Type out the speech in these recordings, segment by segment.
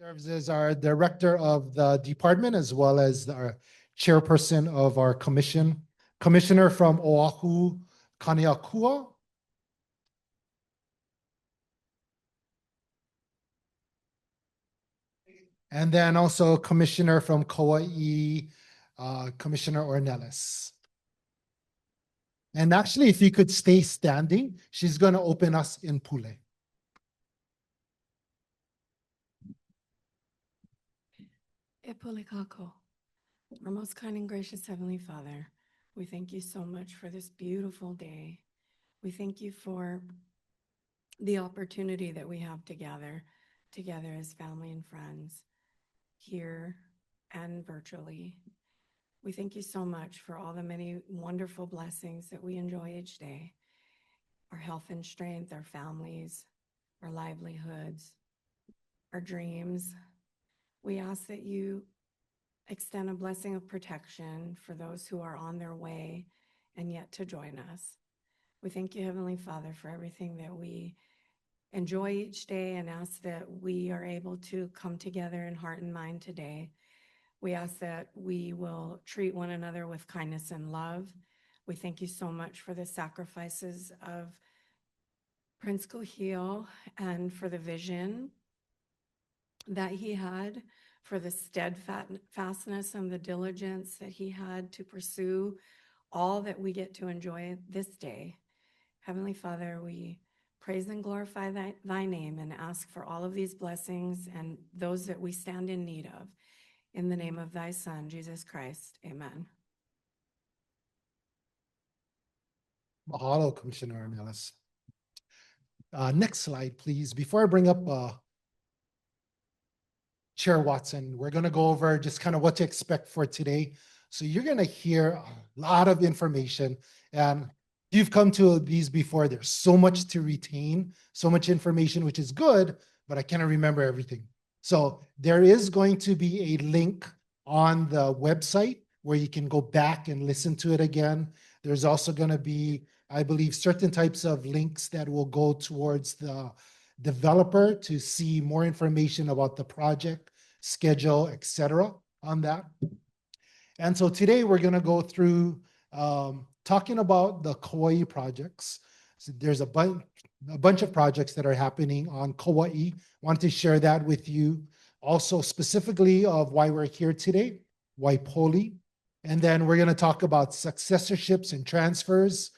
Serves as our director of the department as well as our chairperson of our commissioner from Oahu, Kaua. And then also commissioner from Kauai, Commissioner Ornelas. And actually, if you could stay standing, she's going to open us in Pule. Epulikako, our most kind and gracious Heavenly Father, we thank you so much for this beautiful day. We thank you for the opportunity that we have to gather together as family and friends here and virtually. We thank you so much for all the many wonderful blessings that we enjoy each day, our health and strength, our families, our livelihoods, our dreams. We ask that you extend a blessing of protection for those who are on their way and yet to join us. We thank you, Heavenly Father, for everything that we enjoy each day and ask that we are able to come together in heart and mind today. We ask that we will treat one another with kindness and love. We thank you so much for the sacrifices of Prince Kuhio and for the vision that he had, for the steadfastness and the diligence that he had to pursue all that we get to enjoy this day. Heavenly Father, we praise and glorify thy name and ask for all of these blessings and those that we stand in need of. In the name of thy Son, Jesus Christ, amen. Mahalo, Commissioner Ornelas. Next slide, please. Before I bring up Chair Watson, we're going to go over just kind of what to expect for today. So you're going to hear a lot of information. And if you've come to these before, there's so much to retain, so much information, which is good, but I cannot remember everything. So there is going to be a link on the website where you can go back and listen to it again. There's also going to be, I believe, certain types of links that will go towards the developer to see more information about the project, schedule, etc. on that. And so today we're going to go through talking about the Kauai projects. So there's a bunch of projects that are happening on Kauai. Want to share that with you. Also specifically of why we're here today, Waipouli. And then we're going to talk about successorships and transfers.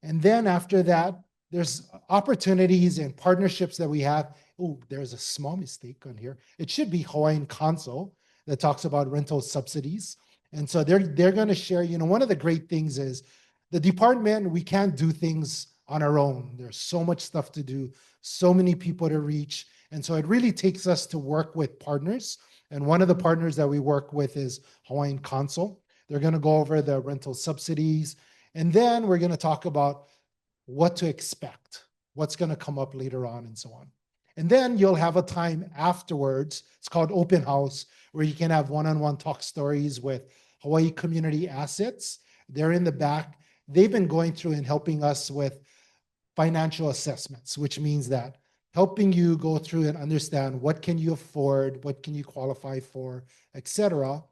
And then after that, there's opportunities and partnerships that we have. Oh, there's a small mistake on here. It should be Hawaiian Council that talks about rental subsidies. And so they're going to share, one of the great things is the department, we can't do things on our own. There's so much stuff to do, so many people to reach. And so it really takes us to work with partners. And one of the partners that we work with is Hawaiian Council. They're going to go over the rental subsidies. And then we're going to talk about what to expect, what's going to come up later on, and so on. And then you'll have a time afterwards. It's called open house, where you can have one-on-one talk stories with Hawaii Community Assets. They're in the back. They've been going through and helping us with financial assessments, which means that helping you go through and understand what can you afford, what can you qualify for, etc.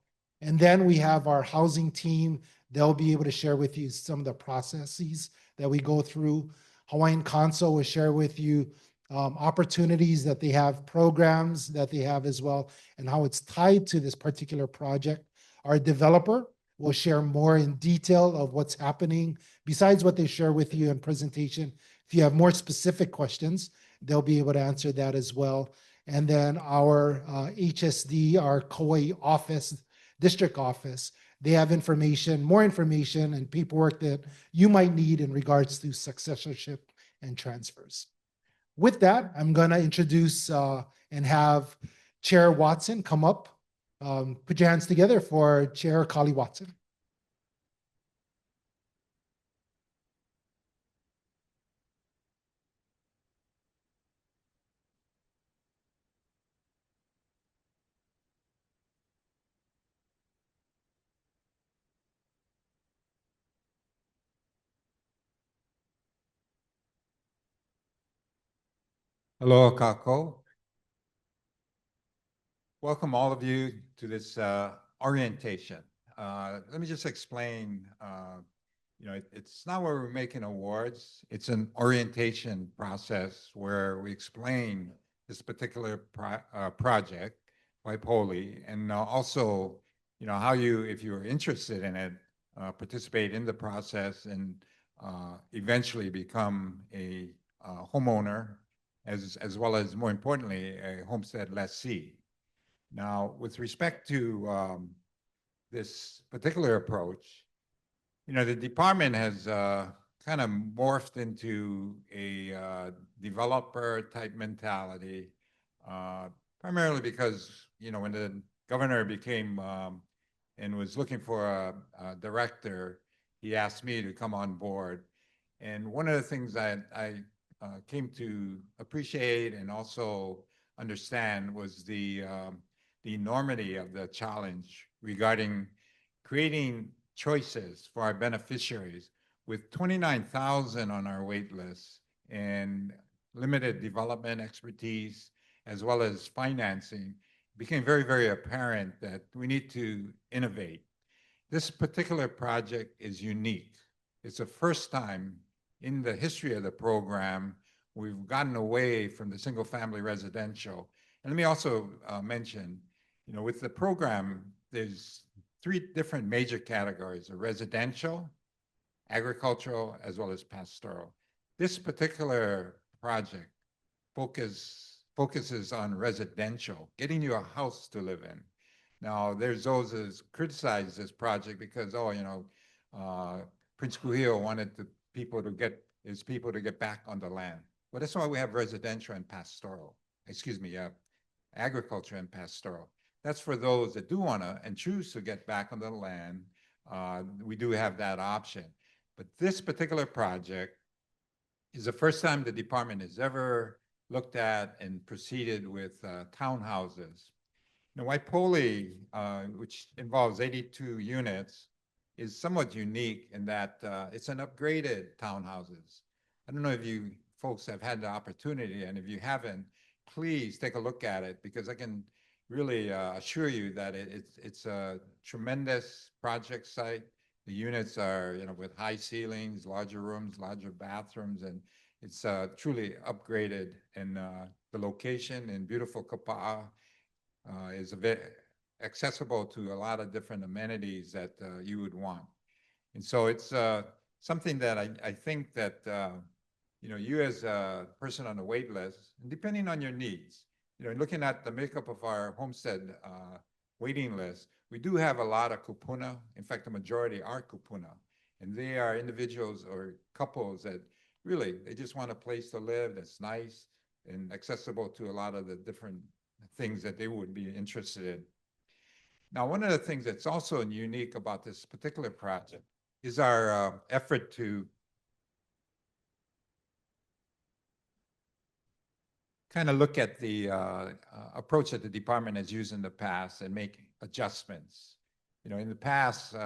And then we have our housing team. They'll be able to share with you some of the processes that we go through. Hawaiian Council will share with you opportunities that they have, programs that they have as well, and how it's tied to this particular project. Our developer will share more in detail of what's happening besides what they share with you in presentation. If you have more specific questions, they'll be able to answer that as well. And then our HSD, our Kauai office, district office, they have information, more information and paperwork that you might need in regards to successorship and transfers. With that, I'm going to introduce and have Chair Watson come up. Put your hands together for Chair Kali Watson. Aloha kako. Welcome all of you to this orientation. Let me just explain, it's not where we're making awards, it's an orientation process where we explain this particular project, Waipouli, and also, how you, if you're interested in it, participate in the process and eventually become a homeowner, as well as, more importantly, a homestead lessee. Now, with respect to this particular approach, the department has kind of morphed into a developer type mentality, primarily because, when the governor became and was looking for a director, he asked me to come on board. And one of the things that I came to appreciate and also understand was the enormity of the challenge regarding creating choices for our beneficiaries. With 29,000 on our wait list and limited development expertise, as well as financing, it became very, very apparent that we need to innovate. This particular project is unique. It's the first time in the history of the program we've gotten away from the single family residential. And let me also mention, with the program, there's three different major categories: residential, agricultural, as well as pastoral. This particular project focuses on residential, getting you a house to live in. Now, there's those that criticize this project because, Prince Kuhio wanted his people to get back on the land. Well, that's why we have residential and pastoral. Agriculture and pastoral. That's for those that do want to and choose to get back on the land. We do have that option. But this particular project is the first time the department has ever looked at and proceeded with townhouses. Now, Waipouli, which involves 82 units, is somewhat unique in that it's an upgraded townhouses. I don't know if you folks have had the opportunity, and if you haven't, please take a look at it, because I can really assure you that it's a tremendous project site. The units are, with high ceilings, larger rooms, larger bathrooms, and it's truly upgraded. And the location in beautiful Kaua is a bit accessible to a lot of different amenities that you would want. And so it's something that I think that, you as a person on the wait list, and depending on your needs, looking at the makeup of our homestead waiting list, we do have a lot of kupuna. In fact, the majority are kupuna. And they are individuals or couples that really, they just want a place to live that's nice and accessible to a lot of the different things that they would be interested in. Now, one of the things that's also unique about this particular project is our effort to kind of look at the approach that the department has used in the past and make adjustments. In the past,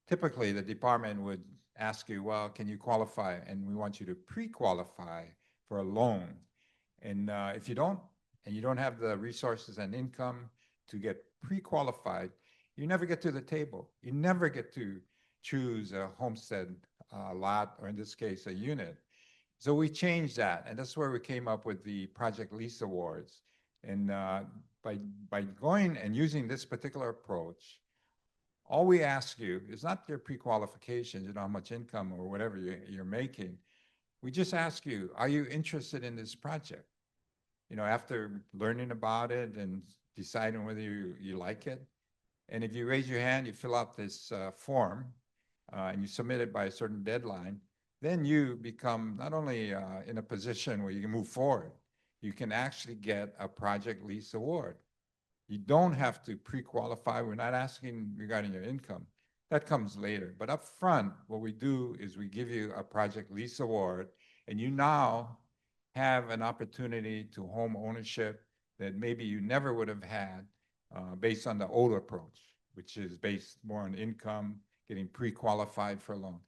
typically the department would ask you, well, can you qualify? And we want you to pre-qualify for a loan. And if you don't, and you don't have the resources and income to get pre-qualified, you never get to the table. You never get to choose a homestead lot, or in this case, a unit. So we changed that, and that's where we came up with the Project Lease Awards. And by going and using this particular approach, all we ask you is not your pre-qualifications, how much income or whatever you're making. We just ask you, are you interested in this project? After learning about it and deciding whether you like it. And if you raise your hand, you fill out this form, and you submit it by a certain deadline, then you become not only in a position where you can move forward, you can actually get a Project Lease Award. You don't have to pre-qualify. We're not asking regarding your income. That comes later. But up front, what we do is we give you a Project Lease Award, and you now have an opportunity to home ownership that maybe you never would have had based on the old approach, which is based more on income, getting pre-qualified for a loan.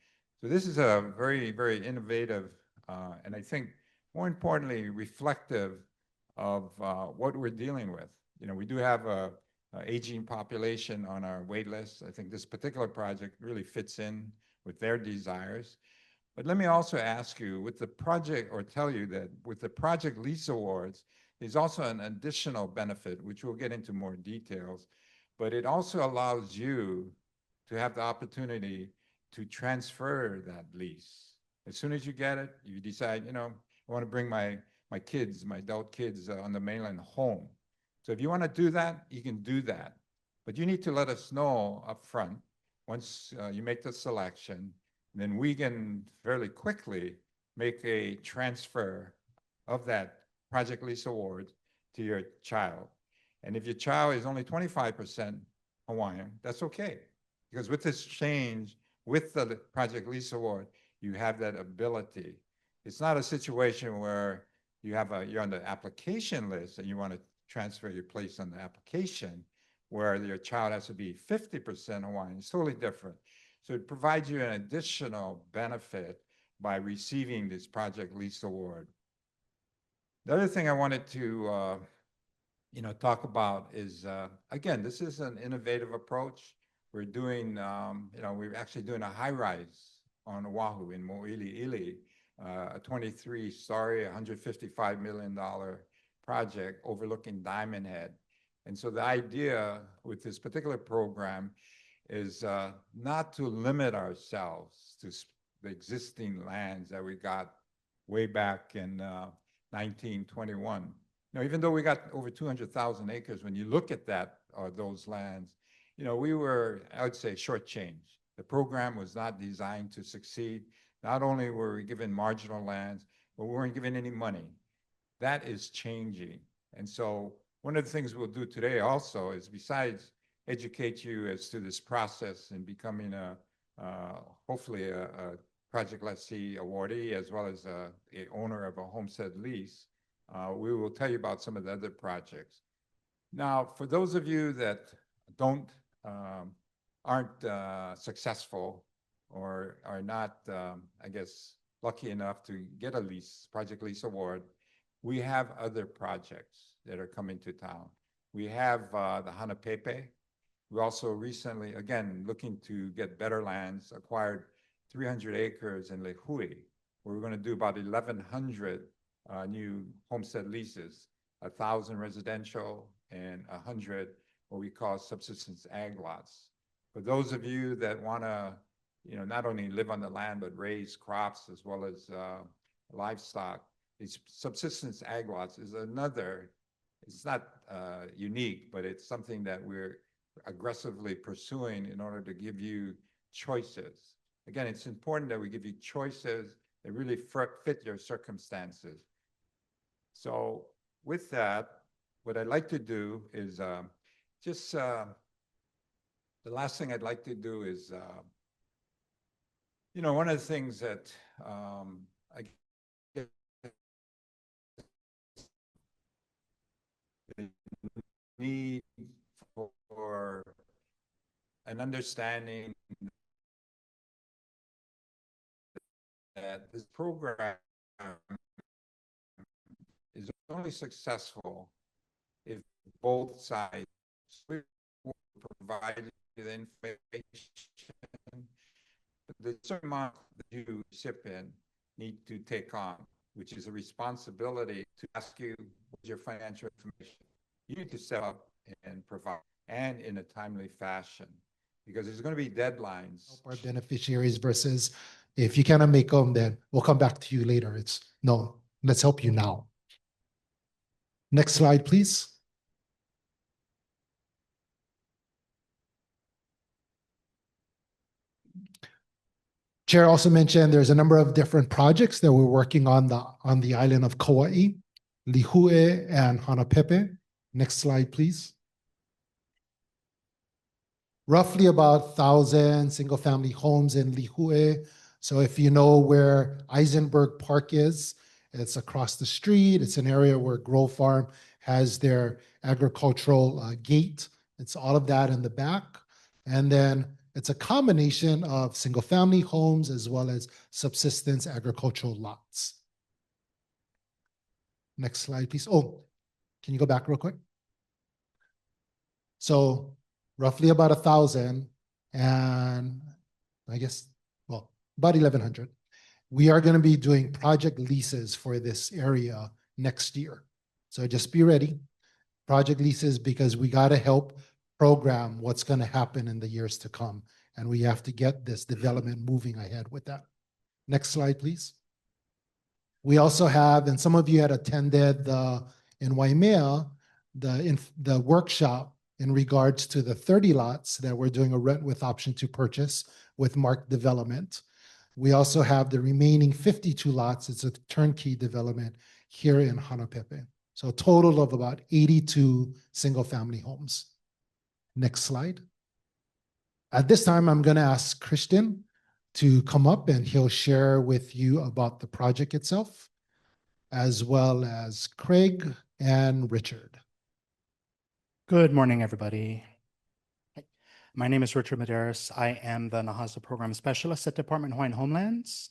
So this is a very, very innovative, and I think more importantly, reflective of what we're dealing with. we do have a aging population on our wait list. I think this particular project really fits in with their desires. But let me also ask you, with the project, or tell you that with the project lease awards, there's also an additional benefit, which we'll get into more details, but it also allows you to have the opportunity to transfer that lease. As soon as you get it, you decide, I want to bring my kids, my adult kids on the mainland home. So if you want to do that, you can do that. But you need to let us know up front once you make the selection, then we can fairly quickly make a transfer of that project lease award to your child. And if your child is only 25% Hawaiian, that's okay. Because with this change, with the project lease award, you have that ability. It's not a situation where you're on the application list and you want to transfer your place on the application where your child has to be 50% Hawaiian. It's totally different. So it provides you an additional benefit by receiving this project lease award. The other thing I wanted to talk about is, again, this is an innovative approach. We're doing, we're actually doing a high-rise on Oahu in Mo'iliili, a 23-story, $155 million project overlooking Diamond Head. And so the idea with this particular program is not to limit ourselves to the existing lands that we got way back in 1921. Even though we got over 200,000 acres, when you look at that, those lands, we were, I would say, shortchanged. The program was not designed to succeed. Not only were we given marginal lands, but we weren't given any money. That is changing. And so one of the things we'll do today also is, besides educate you as to this process and becoming hopefully a project lessee awardee, as well as a owner of a homestead lease, we will tell you about some of the other projects. Now, for those of you that aren't successful or are not, I guess, lucky enough to get a project lease award, we have other projects that are coming to town. We have the Hanapepe. We also recently, again, looking to get better lands, acquired 300 acres in Lehui, where we're going to do about 1,100 new homestead leases, 1,000 residential and 100 what we call subsistence ag lots. For those of you that want to, not only live on the land, but raise crops as well as livestock, these subsistence ag lots is another, it's not unique, but it's something that we're aggressively pursuing in order to give you choices. Again, it's important that we give you choices that really fit your circumstances. So with that, what I'd like to do is the last thing I'd like to do is, one of the things that I get the need for an understanding that this program is only successful if both sides provide the information, but the certain amount that you recipient need to take on, which is a responsibility to ask you what's your financial information. You need to step up and provide, and in a timely fashion, because there's going to be deadlines. Help our beneficiaries versus if you cannot make them, then we'll come back to you later. It's no, let's help you now. Next slide, please. Chair also mentioned there's a number of different projects that we're working on the island of Kauai, Lihue, and Hanapepe. Next slide, please. Roughly about 1,000 single-family homes in Lihue. So if you know where Eisenberg Park is, it's across the street. It's an area where Grow Farm has their agricultural gate. It's all of that in the back. And then it's a combination of single-family homes as well as subsistence agricultural lots. Next slide, please. Oh, can you go back real quick? So roughly about 1,000 and I guess, well, about 1,100. We are going to be doing project leases for this area next year. So just be ready. Project leases because we got to help program what's going to happen in the years to come. And we have to get this development moving ahead with that. Next slide, please. We also have, and some of you had attended in Waimea, the workshop in regards to the 30 lots that we're doing a rent with option to purchase with Mark Development. We also have the remaining 52 lots. It's a turnkey development here in Hanapepe. So a total of about 82 single-family homes. Next slide. At this time, I'm going to ask Christian to come up and he'll share with you about the project itself, as well as Craig and Richard. Good morning, everybody. My name is Richard Medeiros. I am the Nahaza Program Specialist at Department of Hawaiian Home Lands.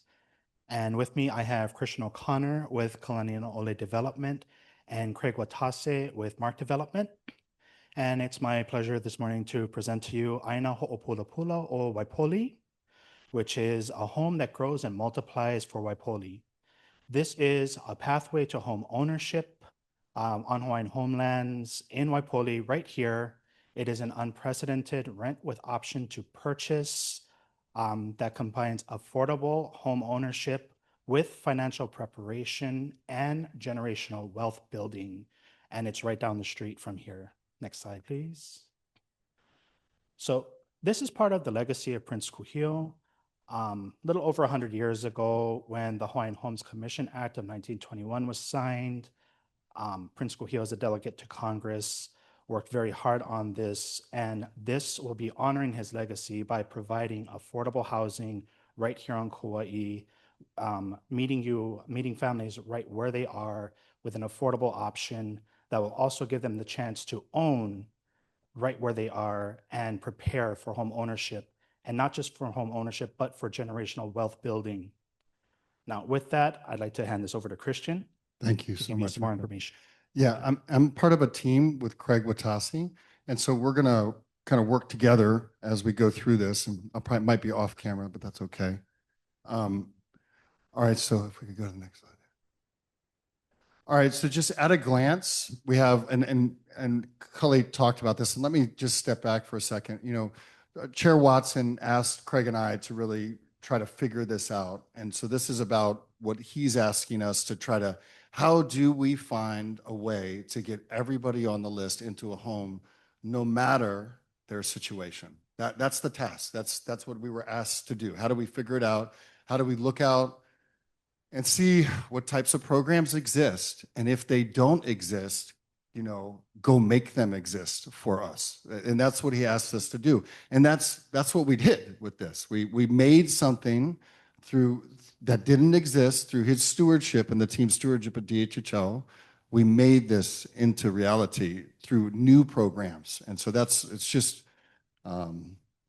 And with me, I have Christian O'Connor with Kalani'o Ole Development and Craig Watase with Mark Development. And it's my pleasure this morning to present to you Aina Ho'opulapula o Waipouli, which is a home that grows and multiplies for Waipouli. This is a pathway to home ownership on Hawaiian Home Lands in Waipouli right here. It is an unprecedented rent with option to purchase that combines affordable home ownership with financial preparation and generational wealth building. And it's right down the street from here. Next slide, please. So this is part of the legacy of Prince Kuhio. Little over 100 years ago, when the Hawaiian Homes Commission Act of 1921 was signed, Prince Kuhio, as a delegate to Congress, worked very hard on this, and this will be honoring his legacy by providing affordable housing right here on Kauai, meeting families right where they are with an affordable option that will also give them the chance to own right where they are and prepare for home ownership, and not just for home ownership, but for generational wealth building. Now, with that, I'd like to hand this over to Christian. Thank you to so give you much. some more information. Yeah, I'm part of a team with Craig Watasi, and so we're gonna kind of work together as we go through this, and I probably might be off camera, but that's okay. All right, so if we could go to the next slide. All right, so just at a glance, we have, and Cully talked about this, and let me just step back for a second. You know, Chair Watson asked Craig and I to really try to figure this out, and so this is about what he's asking us to try to, how do we find a way to get everybody on the list into a home, no matter their situation? That's the task. That's what we were asked to do. How do we figure it out? How do we look out and see what types of programs exist? And if they don't exist, you know, go make them exist for us. And that's what he asked us to do. And that's what we did with this. We made something through that didn't exist through his stewardship and the team's stewardship at DHHL. We made this into reality through new programs. And so it's just,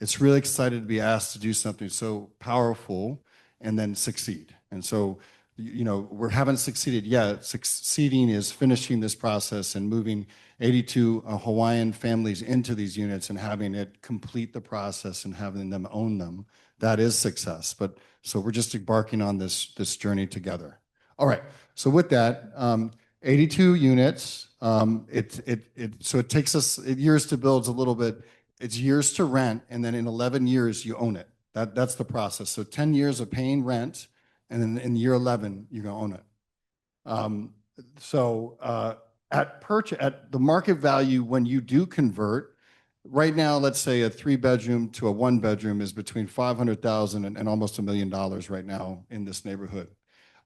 it's really excited to be asked to do something so powerful and then succeed. And so, you know, we haven't succeeded yet. Succeeding is finishing this process and moving 82 Hawaiian families into these units and having it complete the process and having them own them. That is success. But so we're just embarking on this journey together. All right. So with that, 82 units. So it takes us years to build a little bit. It's years to rent, and then in 11 years you own it. That's the process. So 10 years of paying rent, and then in year 11 you're gonna own it. At the market value when you do convert. Right now, let's say a 3-bedroom to a 1-bedroom is between $500,000 and almost $1 million right now in this neighborhood.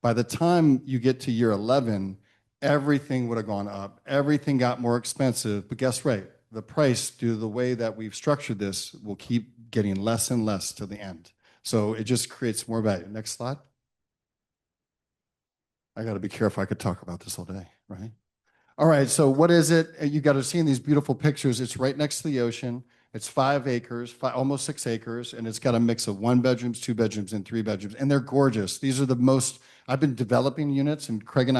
By the time you get to year 11, everything would have gone up. Everything got more expensive, but guess what? The price, due to the way that we've structured this, will keep getting less and less to the end. So it just creates more value. Next slide. I got to be careful. I could talk about this all day, right? All right, so what is it? You got to see in these beautiful pictures, it's right next to the ocean. It's 5 acres, almost 6 acres, and it's got a mix of 1-bedrooms, 2-bedrooms, and 3-bedrooms, and they're gorgeous. These are the most, I've been developing units, and Craig and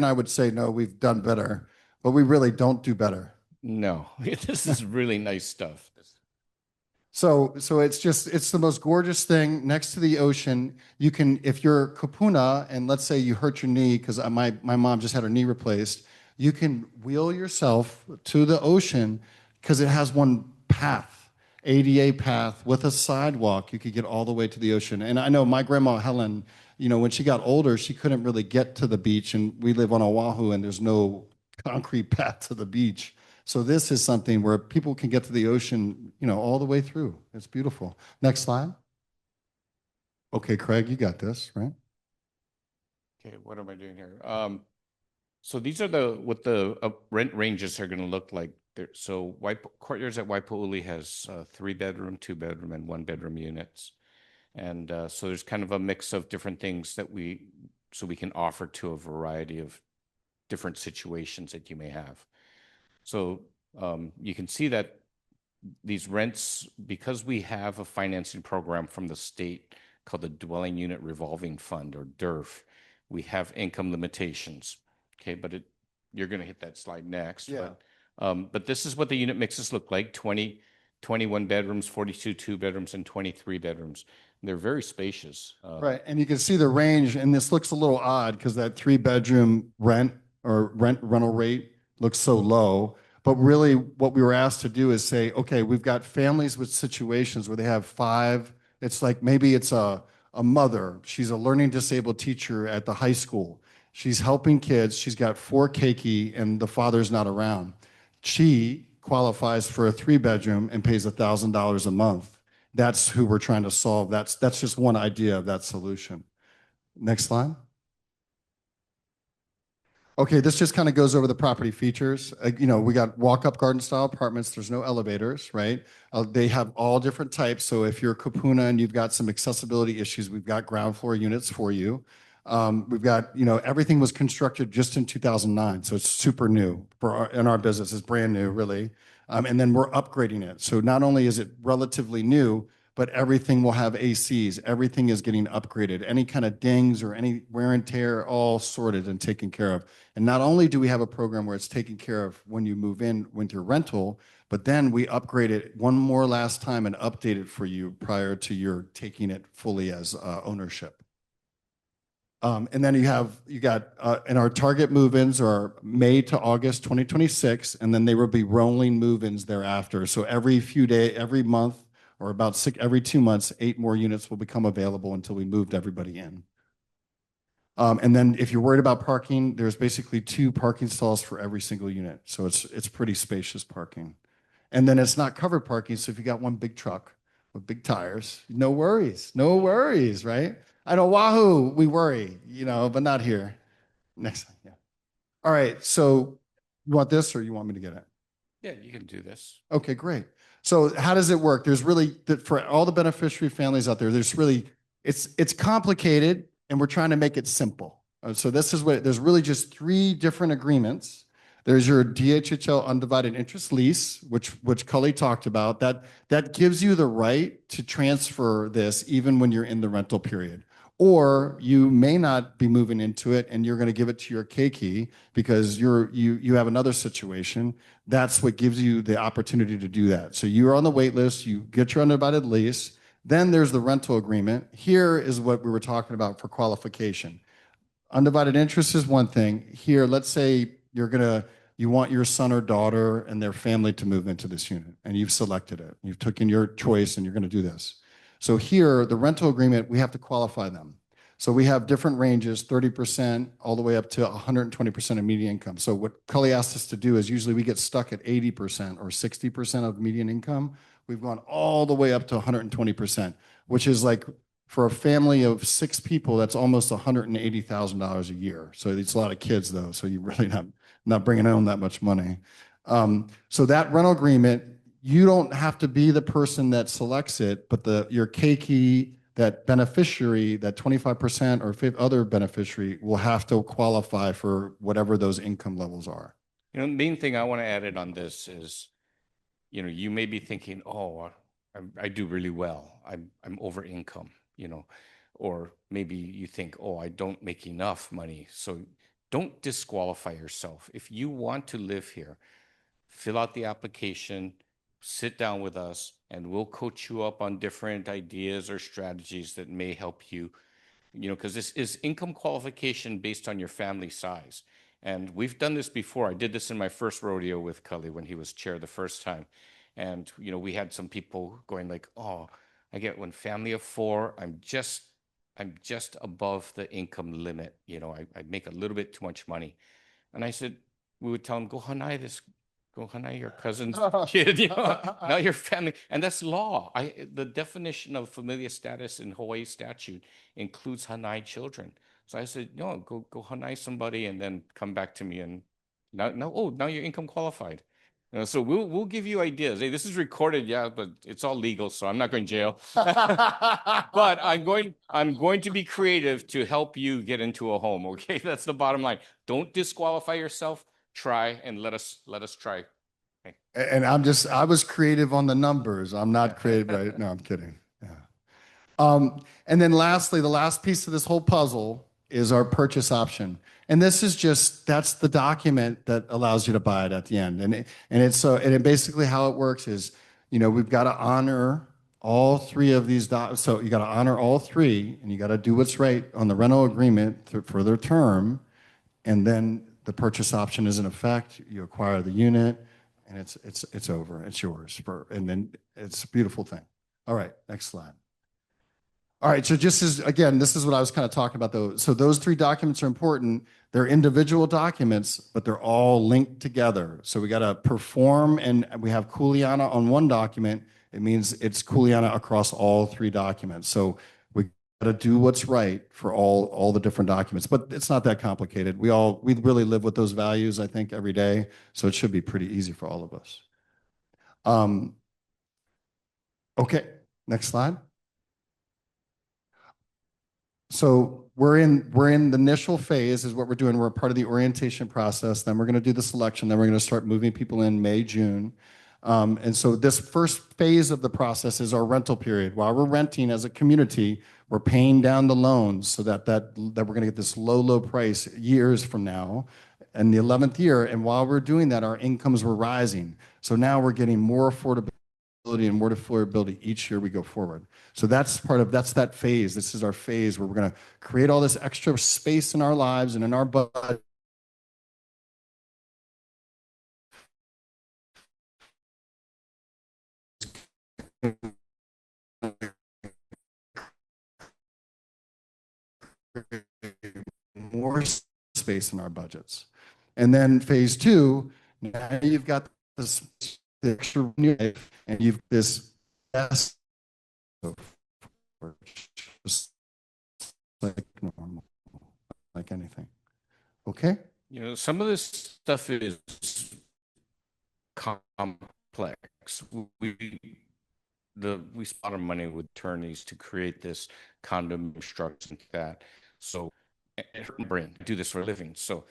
I would say, no, we've done better, but we really don't do better. No, this is really nice stuff. So it's the most gorgeous thing next to the ocean. You can, if you're kapuna and let's say you hurt your knee, because my mom just had her knee replaced, you can wheel yourself to the ocean because it has one path, ADA path with a sidewalk. You could get all the way to the ocean. And I know my grandma Helen, when she got older, she couldn't really get to the beach, and we live on Oahu, and there's no concrete path to the beach. So this is something where people can get to the ocean, all the way through. It's beautiful. Next slide. Okay, Craig, you got this, right? Okay, what am I doing here? So these are what the rent ranges are going to look like. So Courtyards at Waipouli has 3-bedroom, 2-bedroom, and 1-bedroom units. And so there's kind of a mix of different things that we can offer to a variety of different situations that you may have. So you can see that these rents, because we have a financing program from the state called the Dwelling Unit Revolving Fund, or DURF, we have income limitations. Okay, but you're going to hit that slide next. Yeah. But this is what the unit mixes look like: 21 bedrooms, 42 2-bedrooms, and 23 bedrooms. They're very spacious. Right, and you can see the range, and this looks a little odd because that 3-bedroom rental rate looks so low. But really, what we were asked to do is say, okay, we've got families with situations where they have 5. It's like maybe it's a mother. She's a learning disabled teacher at the high school. She's helping kids. She's got 4 keiki, and the father's not around. She qualifies for a 3-bedroom and pays $1,000 a month. That's who we're trying to solve. That's just one idea of that solution. Next slide. Okay, this just kind of goes over the property features. We got walk-up garden style apartments. There's no elevators, right? They have all different types. So if you're Kapuna and you've got some accessibility issues, we've got ground floor units for you. We've got, everything was constructed just in 2009. So it's super new in our business. It's brand new, really. And then we're upgrading it. So not only is it relatively new, but everything will have ACs. Everything is getting upgraded. Any kind of dings or any wear and tear, all sorted and taken care of. And not only do we have a program where it's taken care of when you move in with your rental, but then we upgrade it one more last time and update it for you prior to your taking it fully as ownership. And then and our target move-ins are May to August 2026, and then they will be rolling move-ins thereafter. So every month, or about every 2 months, 8 more units will become available until we moved everybody in. And then if you're worried about parking, there's basically 2 parking stalls for every single unit. So it's pretty spacious parking. And then it's not covered parking. So if you got one big truck with big tires, no worries, right? I know Oahu, we worry, but not here. Next slide, yeah. All right, so you want this or you want me to get it? Yeah, you can do this. Okay, great. So how does it work? There's really, for all the beneficiary families out there, it's complicated, and we're trying to make it simple. So there's really just 3 different agreements. There's your DHHL undivided interest lease, which Cully talked about. That gives you the right to transfer this even when you're in the rental period. Or you may not be moving into it and you're going to give it to your keiki because you have another situation. That's what gives you the opportunity to do that. So you're on the wait list, you get your undivided lease. Then there's the rental agreement. Here is what we were talking about for qualification. Undivided interest is one thing. Here, let's say you want your son or daughter and their family to move into this unit, and you've selected it. You've taken your choice and you're going to do this. So here, the rental agreement, we have to qualify them. So we have different ranges, 30% all the way up to 120% of median income. So what Cully asked us to do is usually we get stuck at 80% or 60% of median income. We've gone all the way up to 120%, which is like for a family of 6 people, that's almost $180,000 a year. So it's a lot of kids though. So you're really not bringing home that much money. So that rental agreement, you don't have to be the person that selects it, but your keiki, that beneficiary, that 25% or other beneficiary will have to qualify for whatever those income levels are. The main thing I want to add in on this is, you may be thinking, oh, I do really well. I'm over income, or maybe you think, oh, I don't make enough money. So don't disqualify yourself. If you want to live here, fill out the application, sit down with us, and we'll coach you up on different ideas or strategies that may help you, because this is income qualification based on your family size. And we've done this before. I did this in my first rodeo with Cully when he was chair the first time. And, we had some people going like, oh, I get one family of 4. I'm just above the income limit. I make a little bit too much money. And I said, we would tell him, go hanai your cousin's kid, not your family. And that's law. The definition of familiar status in Hawaii statute includes hanai children. So I said, no, go hanai somebody and then come back to me and now you're income qualified. So we'll give you ideas. Hey, this is recorded, yeah, but it's all legal, so I'm not going to jail. But I'm going to be creative to help you get into a home. Okay, that's the bottom line. Don't disqualify yourself. Try and let us try. Okay. And I was creative on the numbers. I'm not creative, right? No, I'm kidding. Yeah. And then lastly, the last piece of this whole puzzle is our purchase option. And this is that's the document that allows you to buy it at the end. And it basically how it works is, we've got to honor all 3 of these so you got to honor all 3, and you got to do what's right on the rental agreement for their term, and then the purchase option is in effect. You acquire the unit, and it's over. It's yours and then it's a beautiful thing. All right, next slide. All right, so this is what I was kind of talking about though. So those 3 documents are important. They're individual documents, but they're all linked together. So we got to perform, and we have kuleana on one document. It means it's kuleana across all 3 documents. So we got to do what's right for all the different documents, but it's not that complicated. We really live with those values, I think, every day. So it should be pretty easy for all of us. Okay, next slide. So we're in the initial phase is what we're doing. We're a part of the orientation process. Then we're going to do the selection. Then we're going to start moving people in May, June. And so this first phase of the process is our rental period. While we're renting as a community, we're paying down the loans so that we're going to get this low price years from now in the 11th year. And while we're doing that, our incomes were rising. So now we're getting more affordability and more affordability each year we go forward. So that's that phase. This is our phase where we're going to create all this extra space in our lives and in our budget. More space in our budgets. And then phase 2, now you've got this extra and you've this best just like normal, like anything. Okay? Some of this stuff is complex. We spent our money with attorneys to create this condominium structure like that. So brain do this for a living. So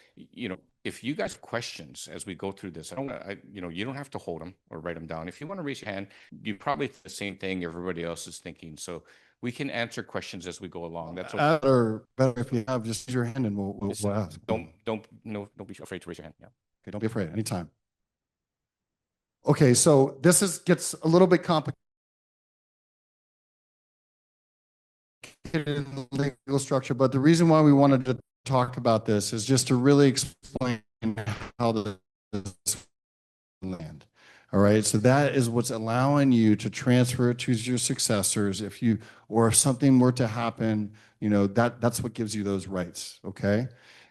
if you guys have questions as we go through this, you don't have to hold them or write them down. If you want to raise your hand, you probably think the same thing everybody else is thinking. So we can answer questions as we go along. That's okay. Or better if you have, just raise your hand and we'll ask. Don't be afraid to raise your hand. Yeah. Okay, don't be afraid. Anytime. Okay, so this gets a little bit complicated in the legal structure, but the reason why we wanted to talk about this is just to really explain how this land. All right, so that is what's allowing you to transfer it to your successors if something were to happen, that's what gives you those rights. Okay.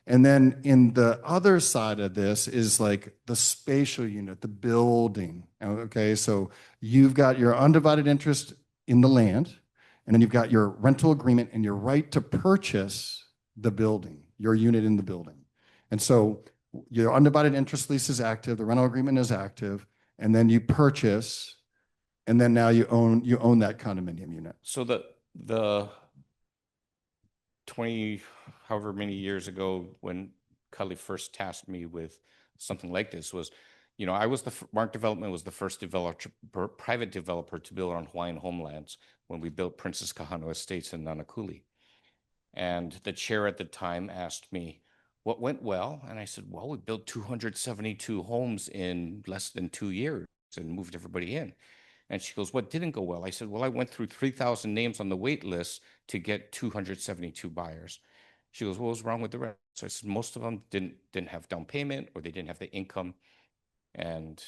And then in the other side of this is like the spatial unit, the building. Okay, so you've got your undivided interest in the land, and then you've got your rental agreement and your right to purchase the building, your unit in the building. And so your undivided interest lease is active, the rental agreement is active, and then you purchase, and then now you own that condominium unit. So the 20, however many years ago, when Cully first tasked me with something like this was, I was Mark Development was the first private developer to build on Hawaiian Home Lands when we built Princess Kahana Estates in Nanakuli. And the chair at the time asked me, what went well? And I said, well, we built 272 homes in less than 2 years and moved everybody in. And she goes, what didn't go well? I said, well, I went through 3,000 names on the wait list to get 272 buyers. She goes, what was wrong with the rest? So I said, most of them didn't have down payment, or they didn't have the income. And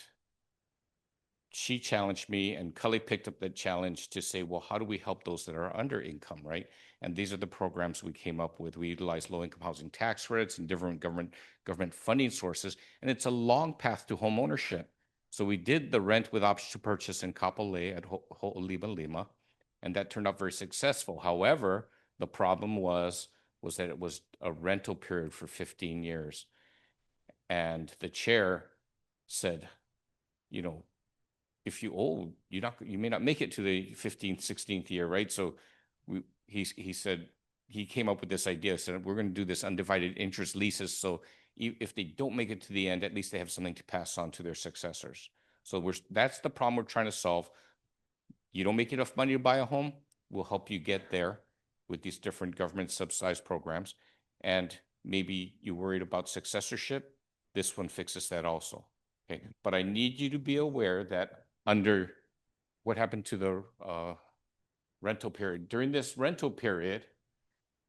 she challenged me, and Cully picked up that challenge to say, well, how do we help those that are under income, right? And these are the programs we came up with. We utilize low-income housing tax credits and different government funding sources, and it's a long path to home ownership. So we did the rent with option to purchase in Kapolei at Ho'olima Lima, and that turned out very successful. However, the problem was that it was a rental period for 15 years. And the chair said, you know, if you owe, you may not make it to the 15th, 16th year, right? So he said, he came up with this idea, said, we're going to do this undivided interest leases. So if they don't make it to the end, at least they have something to pass on to their successors. So that's the problem we're trying to solve. You don't make enough money to buy a home, we'll help you get there with these different government subsidized programs. And maybe you're worried about successorship, this one fixes that also. Okay, but I need you to be aware that under what happened to the rental period, during this rental period,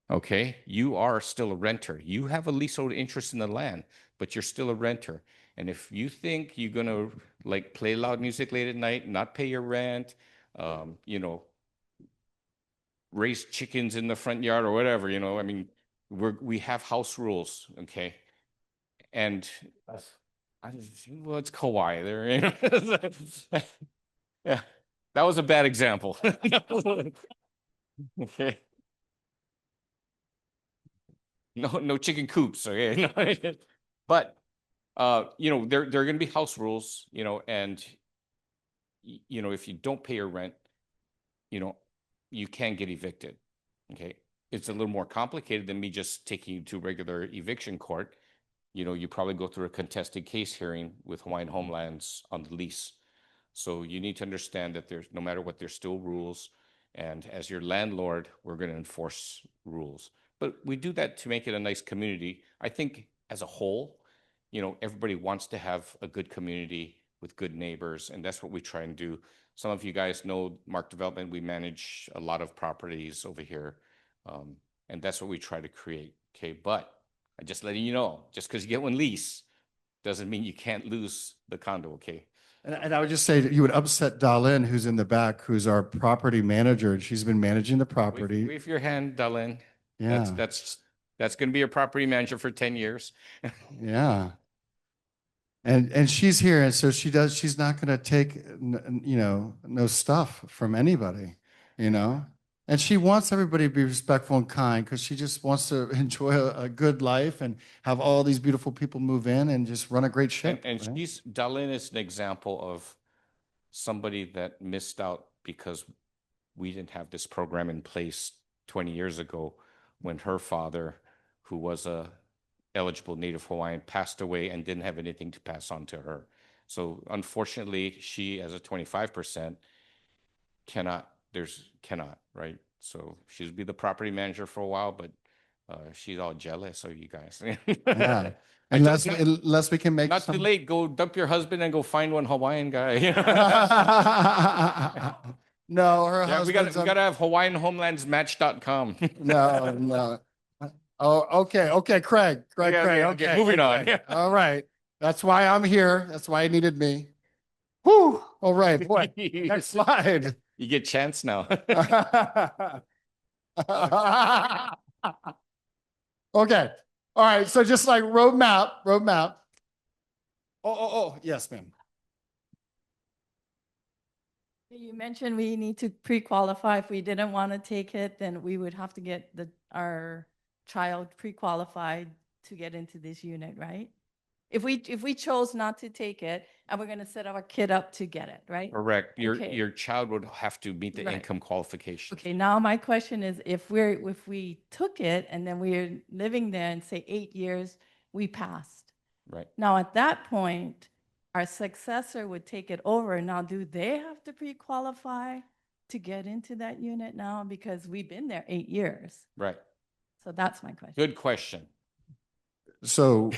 okay, you are still a renter. You have a leasehold interest in the land, but you're still a renter. And if you think you're gonna like play loud music late at night, not pay your rent, you know, raise chickens in the front yard or whatever, you know, I mean, we have house rules, okay? And well, it's Kauai there, you know? Yeah, that was a bad example. Okay. No chicken coops, okay? But you know, there are going to be house rules, you know, and you know, if you don't pay your rent, you know, you can get evicted. Okay, it's a little more complicated than me just taking you to regular eviction court. You know, you probably go through a contested case hearing with Hawaiian Home Lands on the lease. So you need to understand that there's, no matter what, there's still rules. And as your landlord, we're going to enforce rules. But we do that to make it a nice community. I think as a whole, you know, everybody wants to have a good community with good neighbors, and that's what we try and do. Some of you guys know Mark Development. We manage a lot of properties over here, and that's what we try to create. Okay, but I'm just letting you know, just because you get one lease doesn't mean you can't lose the condo. Okay. And I would just say that you would upset Dalin, who's in the back, who's our property manager, and she's been managing the property. Wave your hand, Dalin. Yeah. That's going to be your property manager for 10 years. Yeah. And she's here, and so she's not going to take, you know, no stuff from anybody, you know? And she wants everybody to be respectful and kind, because she just wants to enjoy a good life and have all these beautiful people move in and just run a great ship. And right? Darlene is an example of somebody that missed out because we didn't have this program in place 20 years ago, when her father, who was a eligible Native Hawaiian, passed away and didn't have anything to pass on to her. So unfortunately, she, as a 25%, cannot, right? So she'll be the property manager for a while, but she's all jealous of you guys. Yeah. Unless we can make not some... too late, go dump your husband and go find one Hawaiian guy. No, her Yeah, we husband's... gotta have Hawaiian Home Lands match.com. No. Oh, okay, Craig. Okay. Moving on. All right. That's why I'm here. That's why he needed me. Whew. All right, boy. Next slide. You get chance now. Okay. All right. So just like roadmap. Oh, yes, ma'am. You mentioned we need to pre-qualify. If we didn't want to take it, then we would have to get our child pre-qualified to get into this unit, right? If we chose not to take it, and we're going to set our kid up to get it, right? Correct. Okay. Your child would have to meet the Right. income qualification. Okay, now my question is, if we took it and then we're living there and say 8 years, we passed. Right. Now, at that point, our successor would take it over. Now, do they have to pre-qualify to get into that unit now? Because we've been there 8 years. Right. So that's my question. Good question. So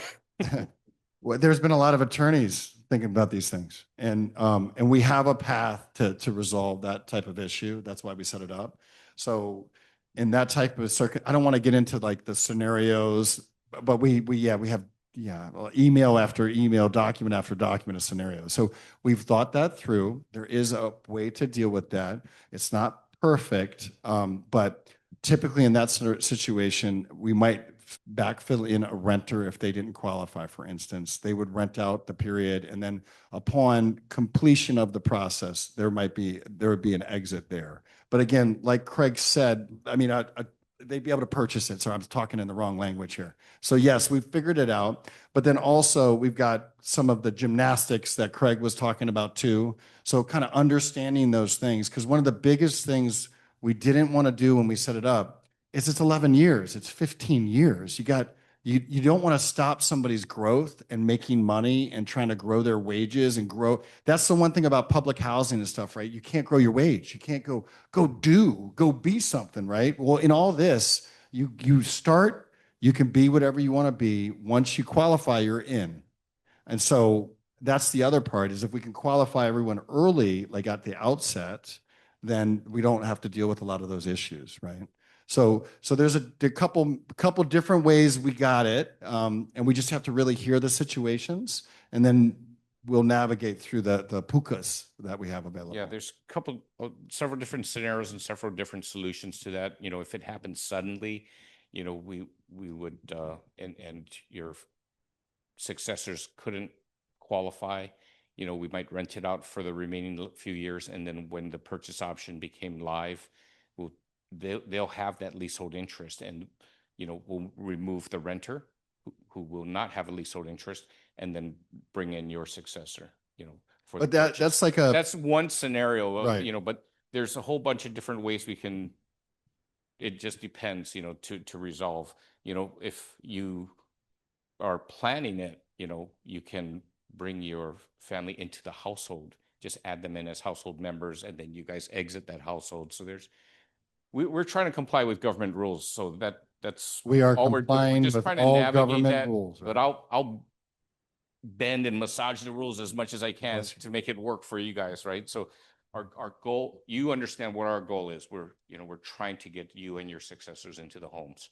well, there's been a lot of attorneys thinking about these things, and we have a path to resolve that type of issue. That's why we set it up. So in that type of circuit, I don't want to get into like the scenarios, but we have well, email after email, document after document of scenarios. So we've thought that through. There is a way to deal with that. It's not perfect, but typically in that situation, we might backfill in a renter if they didn't qualify, for instance. They would rent out the period, and then upon completion of the process, there would be an exit there. But again, like Craig said, I mean, they'd be able to purchase it. So I'm talking in the wrong language here. So yes, we've figured it out. But then also we've got some of the gymnastics that Craig was talking about too. So kind of understanding those things, because one of the biggest things we didn't want to do when we set it up is it's 11 years, it's 15 years. You don't want to stop somebody's growth and making money and trying to grow their wages and grow. That's the one thing about public housing and stuff, right? You can't grow your wage. You can't go be something, right? Well, in all this, you start, you can be whatever you want to be. Once you qualify, you're in. And so that's the other part, is if we can qualify everyone early, like at the outset, then we don't have to deal with a lot of those issues, right? So there's a couple different ways we got it, and we just have to really hear the situations, and then we'll navigate through the pukas that we have available. Yeah, there's several different scenarios and several different solutions to that. You know, if it happens suddenly, you know, we would and your successors couldn't qualify, you know, we might rent it out for the remaining few years, and then when the purchase option became live, they'll have that leasehold interest, and you know, we'll remove the renter who will not have a leasehold interest, and then bring in your successor, you know, for But the purchase. that's like That's one scenario, Right. you know, but there's a whole bunch of different ways we can, it just depends, you know, to resolve. You know, if you are planning it, you know, you can bring your family into the household, just add them in as household members, and then you guys exit that household. So we're trying to comply with government rules, so that's we are all we're doing. We're complying just with trying to all navigate government that, rules. but Right? I'll bend and massage the rules as much as I can Bless you. to make it work for you guys, right? So our goal, you understand what our goal is. We're trying to get you and your successors into the homes.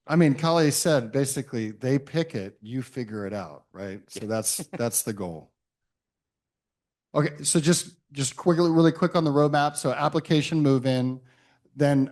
I mean, Kale said basically they pick it, you figure it out, right? So that's the goal. Okay, so just quickly, really quick on the roadmap. So application move in, then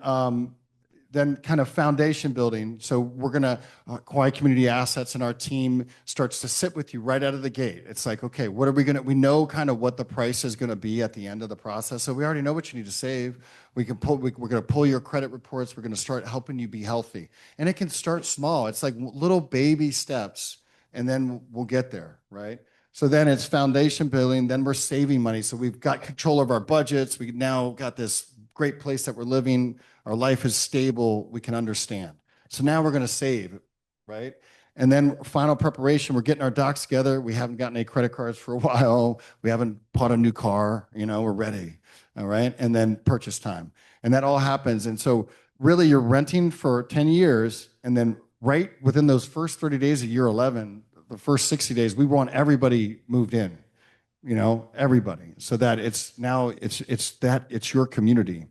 kind of foundation building. So we're gonna Kauai Community Assets, and our team starts to sit with you right out of the gate. It's like, okay, what are we gonna? We know kind of what the price is gonna be at the end of the process. So we already know what you need to save. We're gonna pull your credit reports. We're gonna start helping you be healthy, and it can start small. It's like little baby steps, and then we'll get there, right? So then it's foundation building, then we're saving money. So we've got control of our budgets. We now got this great place that we're living. Our life is stable. We can understand. So now we're going to save, right? And then final preparation, we're getting our docs together. We haven't gotten any credit cards for a while. We haven't bought a new car. You know, we're ready. All right. And then purchase time. And that all happens. And so really you're renting for 10 years. And then right within those first 30 days of year 11, the first 60 days, we want everybody moved in, you know, everybody, so that it's your community.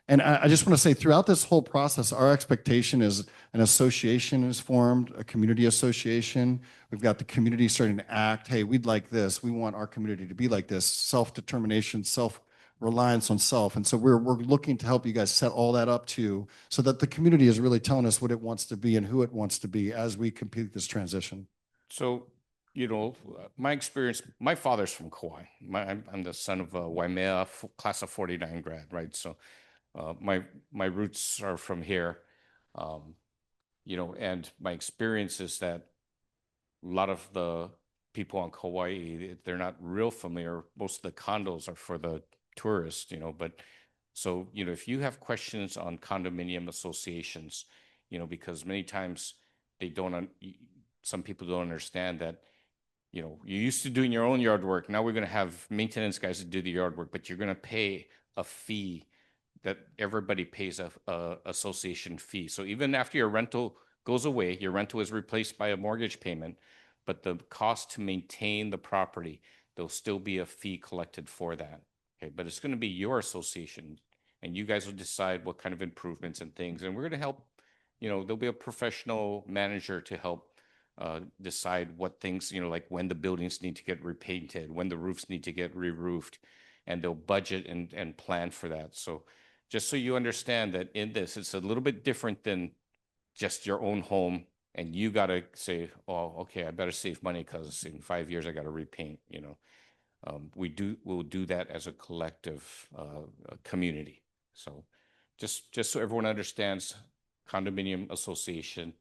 And I just want to say, throughout this whole process, our expectation is an association is formed, a community association. We've got the community starting to act. Hey, we'd like this. We want our community to be like this. Self-determination, self-reliance on self. And so we're looking to help you guys set all that up too, so that the community is really telling us what it wants to be and who it wants to be as we complete this transition. So, you know, my experience, my father's from Kauai. I'm the son of a Waimea class of 49 grad, right? So my roots are from here, you know, and my experience is that a lot of the people on Kauai, they're not real familiar. Most of the condos are for the tourists, you know, but so, you know, if you have questions on condominium associations, you know, because many times some people don't understand that, you know, you're used to doing your own yard work. Now we're going to have maintenance guys to do the yard work, but you're going to pay a fee that everybody pays a association fee. So even after your rental goes away. Your rental is replaced by a mortgage payment, but the cost to maintain the property, there'll still be a fee collected for that. Okay, but it's going to be your association, and you guys will decide what kind of improvements and things. And we're going to help, there'll be a professional manager to help decide what things, like when the buildings need to get repainted, when the roofs need to get re-roofed, and they'll budget and plan for that. So just so you understand that in this, it's a little bit different than just your own home, and you got to say, oh, okay, I better save money because in 5 years I got to repaint, we'll do that as a collective community. So just so everyone understands, condominium association,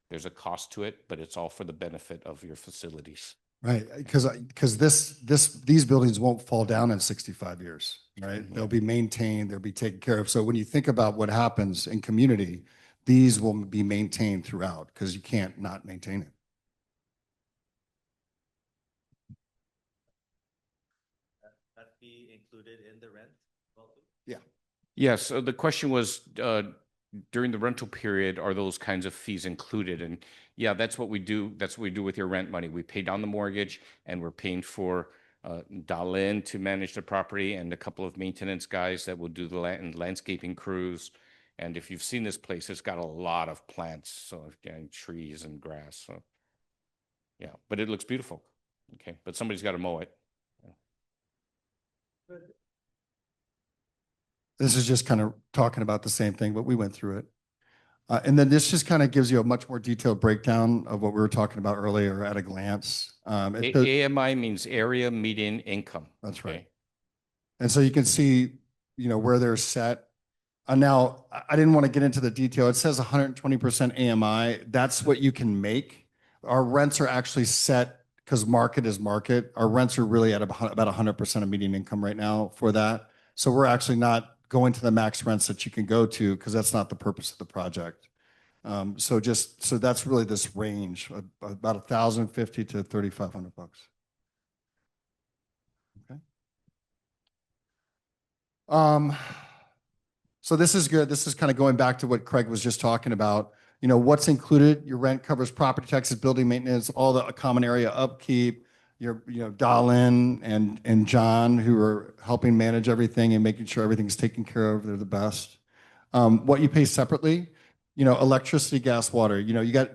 there's a cost to it, but it's all for the benefit of your facilities. Right, because these buildings won't fall down in 65 years, right? They'll be maintained, they'll be taken care of. So when you think about what happens in community, these will be maintained throughout because you can't not maintain it. That be included in the rent? Yeah. Yes, so the question was, during the rental period, are those kinds of fees included? And yeah, that's what we do. That's what we do with your rent money. We pay down the mortgage, and we're paying for Dalin to manage the property and a couple of maintenance guys that will do the landscaping crews. And if you've seen this place, it's got a lot of plants, so and trees and grass. So yeah, but it looks beautiful. Okay, but somebody's got to mow it. This is just kind of talking about the same thing, but we went through it. And then this just kind of gives you a much more detailed breakdown of what we were talking about earlier at a glance. AMI means area median income. That's okay? right. And so you can see, where they're set. Now, I didn't want to get into the detail. It says 120% AMI. That's what you can make. Our rents are actually set because market is market. Our rents are really at about 100% of median income right now for that. So we're actually not going to the max rents that you can go to because that's not the purpose of the project. So that's really this range, about 1,050 to 3,500 bucks. Okay. So this is good. This is kind of going back to what Craig was just talking about. What's included? Your rent covers property taxes, building maintenance, all the common area upkeep. Dalin and John, who are helping manage everything and making sure everything's taken care of. They're the best. What you pay separately, electricity, gas, water.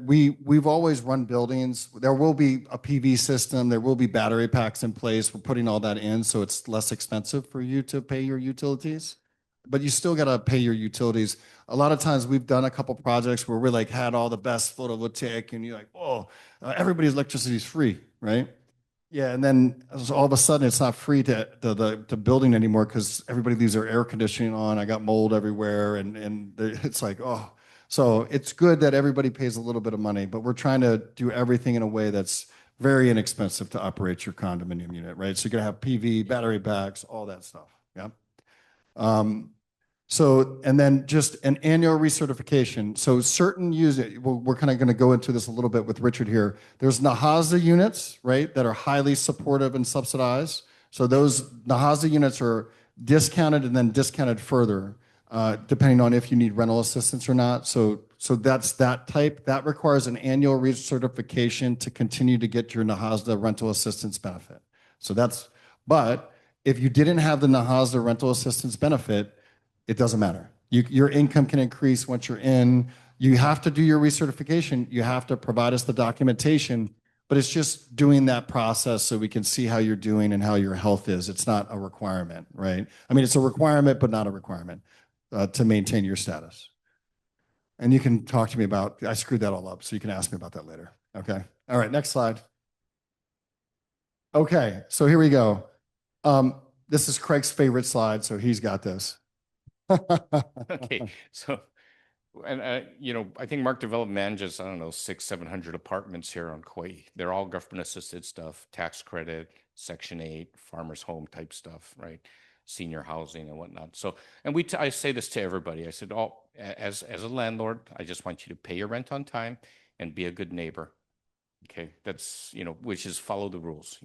We've always run buildings. There will be a PV system. There will be battery packs in place. We're putting all that in, so it's less expensive for you to pay your utilities. But you still got to pay your utilities. A lot of times we've done a couple projects where we had all the best photovoltaic, and you're like, oh, everybody's electricity is free, right? Yeah, and then all of a sudden it's not free to the building anymore because everybody leaves their air conditioning on. I got mold everywhere, and it's like, oh. So it's good that everybody pays a little bit of money, but we're trying to do everything in a way that's very inexpensive to operate your condominium unit, right? So you're gonna have PV, battery packs, all that stuff. Yeah. And then just an annual recertification. So certain we're kind of going to go into this a little bit with Richard here. There's NAHASA units, right, that are highly supportive and subsidized. So those NAHASA units are discounted and then discounted further, depending on if you need rental assistance or not. So that's that type. That requires an annual recertification to continue to get your NAHASA rental assistance benefit. But if you didn't have the NAHASA rental assistance benefit, it doesn't matter. Your income can increase once you're in. You have to do your recertification. You have to provide us the documentation, but it's just doing that process so we can see how you're doing and how your health is. It's not a requirement, right? I mean, it's a requirement, but not a requirement to maintain your status. And you can talk to me about, I screwed that all up, so you can ask me about that later. Okay. All right, next slide. Okay, so here we go. This is Craig's favorite slide, so he's got this. Okay, so, and I think Mark Development manages, 600-700 apartments here on Kauai. They're all government assisted stuff, tax credit, Section 8, farmer's home type stuff, right? Senior housing and whatnot. So, and I say this to everybody. I said, as a landlord, I just want you to pay your rent on time and be a good neighbor. Okay, that's, which is follow the rules,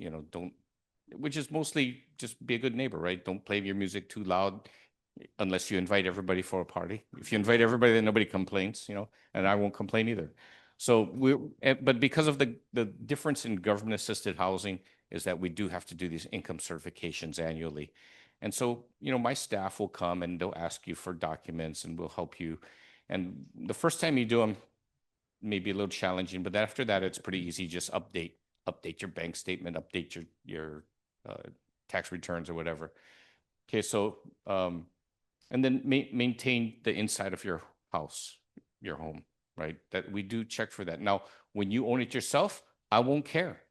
which is mostly just be a good neighbor, right? Don't play your music too loud. unless you invite everybody for a party. If you invite everybody, then nobody complains, you know, and I won't complain either. So but because of the difference in government assisted housing is that we do have to do these income certifications annually. And so, you know, my staff will come and they'll ask you for documents and we'll help you. And the first time you do them may be a little challenging, but after that, it's pretty easy. Just update your bank statement, update your tax returns or whatever. Okay, so and then maintain the inside of your house, your home, right? That we do check for that. Now, when you own it yourself, I won't care.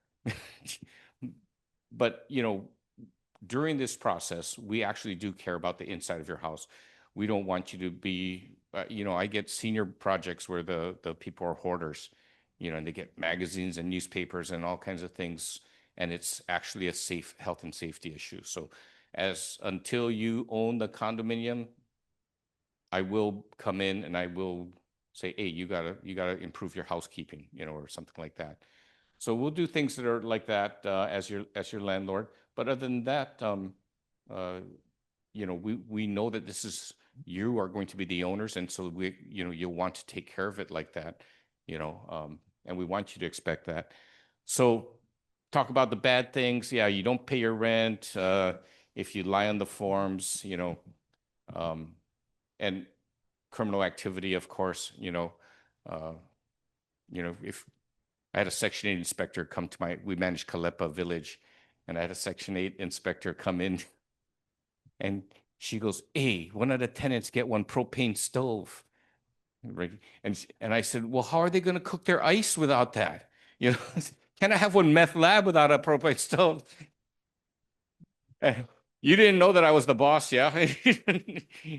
But, you know, during this process, we actually do care about the inside of your house. We don't want you to be, you know, I get senior projects where the people are hoarders, you know, and they get magazines and newspapers and all kinds of things. And it's actually a health and safety issue. So until you own the condominium, I will come in and I will say, hey, you gotta improve your housekeeping, you know, or something like that. So we'll do things that are like that as your landlord. But other than that, you know, we know that you are going to be the owners, and so you know, you'll want to take care of it like that, you know, and we want you to expect that. So talk about the bad things. Yeah, you don't pay your rent. If you lie on the forms, you know, and criminal activity, of course, you know, if I had a Section 8 inspector come to we managed Kalepa Village, and I had a Section 8 inspector come in, and she goes, hey, one of the tenants get one propane stove. Right? And I said, well, how are they going to cook their ice without that? You know, can I have one meth lab without a propane stove? You didn't know that I was the boss, yeah?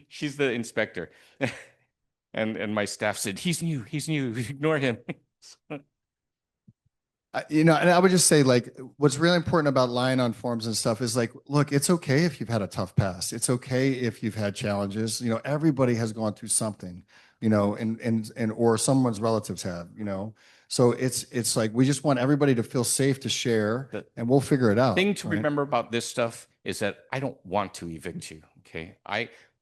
She's the inspector. And my staff said, he's new, ignore him. You know, and I would just say, like, what's really important about lying on forms and stuff is, like, look, it's okay if you've had a tough past. It's okay if you've had challenges. You know, everybody has gone through something, you know, and or someone's relatives have, you know. So it's like we just want everybody to feel safe to share, and we'll figure it out. The thing to right? remember about this stuff is that I don't want to evict you, okay?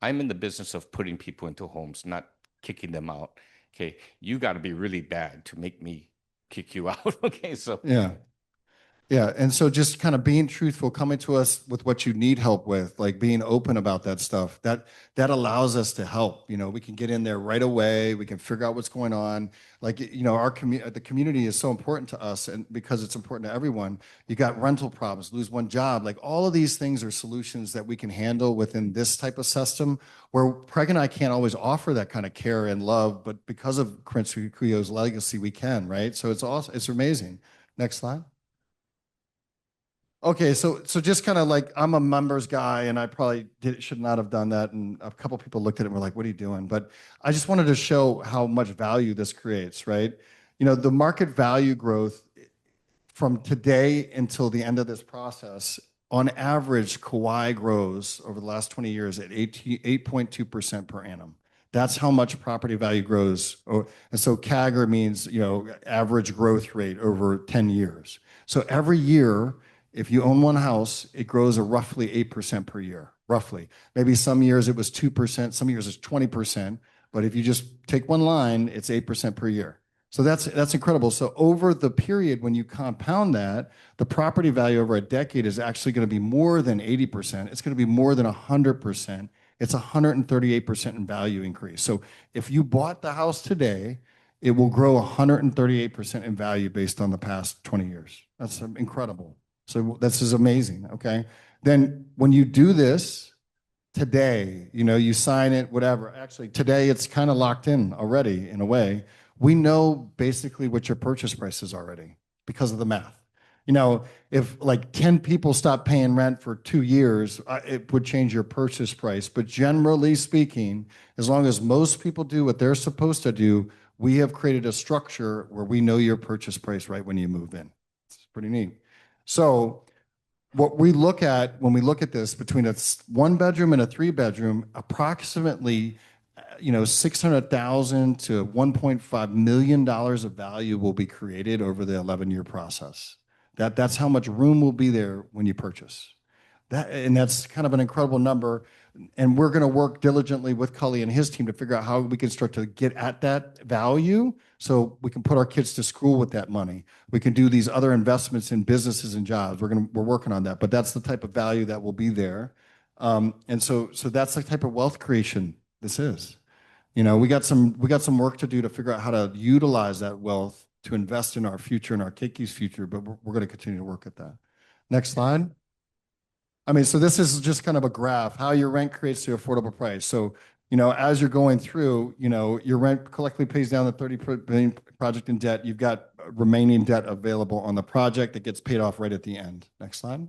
I'm in the business of putting people into homes, not kicking them out, okay? You got to be really bad to make me kick you out. Okay, so Yeah. And so just kind of being truthful, coming to us with what you need help with, like being open about that stuff, that allows us to help. You know, we can get in there right away. We can figure out what's going on. Like, you know, the community is so important to us, and because it's important to everyone. You got rental problems, lose one job. Like, all of these things are solutions that we can handle within this type of system, where Craig and I can't always offer that kind of care and love, but because of Prince Kuyo's legacy, we can, right? So it's awesome. It's amazing. Next slide. Okay, so just kind of like, I'm a members guy, and I probably should not have done that. And a couple people looked at it and were like, "What are you doing?" But I just wanted to show how much value this creates, right? You know, the market value growth from today until the end of this process, on average, Kauai grows over the last 20 years at 8.2% per annum. That's how much property value grows. And so CAGR means, you know, average growth rate over 10 years. So every year, if you own one house, it grows a roughly 8% per year, roughly. Maybe some years it was 2%, some years it's 20%, but if you just take one line, it's 8% per year. So that's incredible. So over the period, when you compound that, the property value over a decade is actually going to be more than 80%. It's going to be more than 100%. It's 138% in value increase. So if you bought the house today, it will grow 138% in value based on the past 20 years. That's incredible. So this is amazing, okay? Then when you do this today, you know, you sign it, whatever. Actually, today it's kind of locked in already in a way. We know basically what your purchase price is already because of the math. You know, if like 10 people stop paying rent for 2 years, it would change your purchase price. But generally speaking, as long as most people do what they're supposed to do, we have created a structure where we know your purchase price right when you move in. It's pretty neat. So what we look at when we look at this, between a 1-bedroom and a 3-bedroom, approximately, you know, $600,000 to $1.5 million of value will be created over the 11-year process. That's how much room will be there when you purchase. And that's kind of an incredible number. And we're going to work diligently with Cully and his team to figure out how we can start to get at that value so we can put our kids to school with that money. We can do these other investments in businesses and jobs. We're working on that, but that's the type of value that will be there. And so that's the type of wealth creation this is. You know, we got some work to do to figure out how to utilize that wealth to invest in our future and our Keki's future, but we're going to continue to work at that. Next slide. I mean, so this is just kind of a graph, how your rent creates the affordable price. So, you know, as you're going through, you know, your rent collectively pays down the 30 billion project in debt. You've got remaining debt available on the project that gets paid off right at the end. Next slide.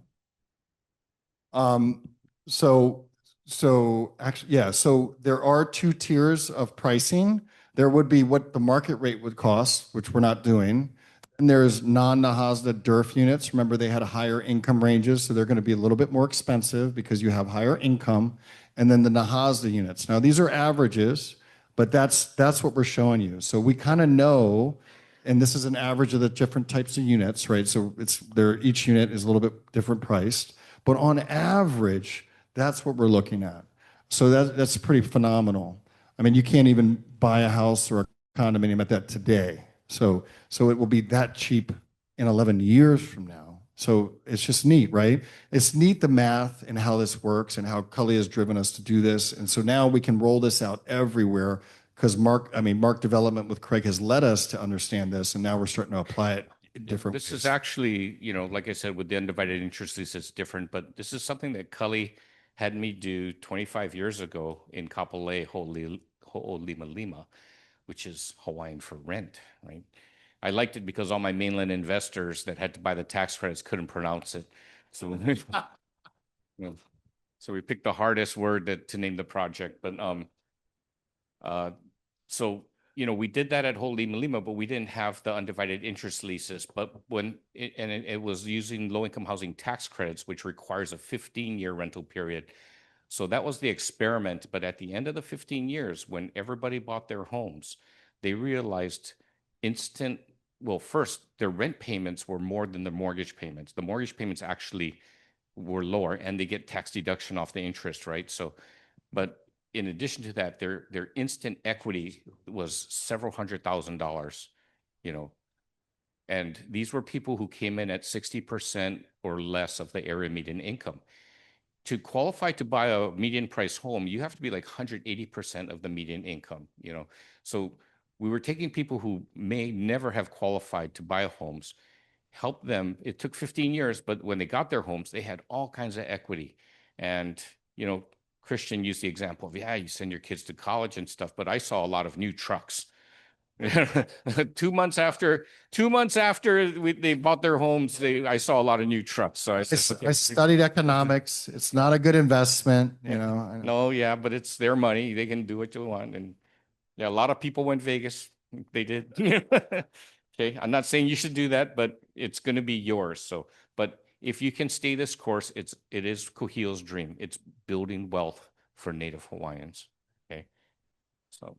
So actually, yeah, so there are two tiers of pricing. There would be what the market rate would cost, which we're not doing. And there's non-Nahasda DERF units. Remember, they had higher income ranges, so they're going to be a little bit more expensive because you have higher income. And then the Nahasda units. Now, these are averages, but that's what we're showing you. So we kind of know, and this is an average of the different types of units, right? So each unit is a little bit different priced. But on average, that's what we're looking at. So that's pretty phenomenal. I mean, you can't even buy a house or a condominium at that today. So it will be that cheap in 11 years from now. So it's just neat, right? It's neat, the math and how this works and how Cully has driven us to do this. And so now we can roll this out everywhere because Mark Development with Craig has led us to understand this. And now we're starting to apply it in different ways. This is actually, you know, like I said, with the undivided interest lease, it's different, but this is something that Cully had me do 25 years ago in Kapolei, Ho'olimalima, which is Hawaiian for rent, right? I liked it because all my mainland investors that had to buy the tax credits couldn't pronounce it. So, so we picked the hardest word to name the project. But so, you know, we did that at Ho'olimalima, but we didn't have the undivided interest leases. But it was using low-income housing tax credits, which requires a 15-year rental period. So that was the experiment. But at the end of the 15 years, when everybody bought their homes, they realized first, their rent payments were more than the mortgage payments. The mortgage payments actually were lower, and they get tax deduction off the interest, right? So, but in addition to that, their instant equity was several $100,000, you know, and these were people who came in at 60% or less of the area median income. To qualify to buy a median price home, you have to be like 180% of the median income, you know. So we were taking people who may never have qualified to buy homes, help them. It took 15 years, but when they got their homes, they had all kinds of equity. And, you know, Christian used the example of, yeah, you send your kids to college and stuff, but I saw a lot of new trucks. 2 months after they bought their homes, I saw a lot of new trucks. So I said, okay. I studied economics. It's not a good investment, you know. I know. No, yeah, but it's their money. They can do what they want. And yeah, a lot of people went Vegas. They did. Okay, I'm not saying you should do that, but it's going to be yours. So, but if you can stay this course, it is Kuhio's dream. It's building wealth for Native Hawaiians. Okay, so.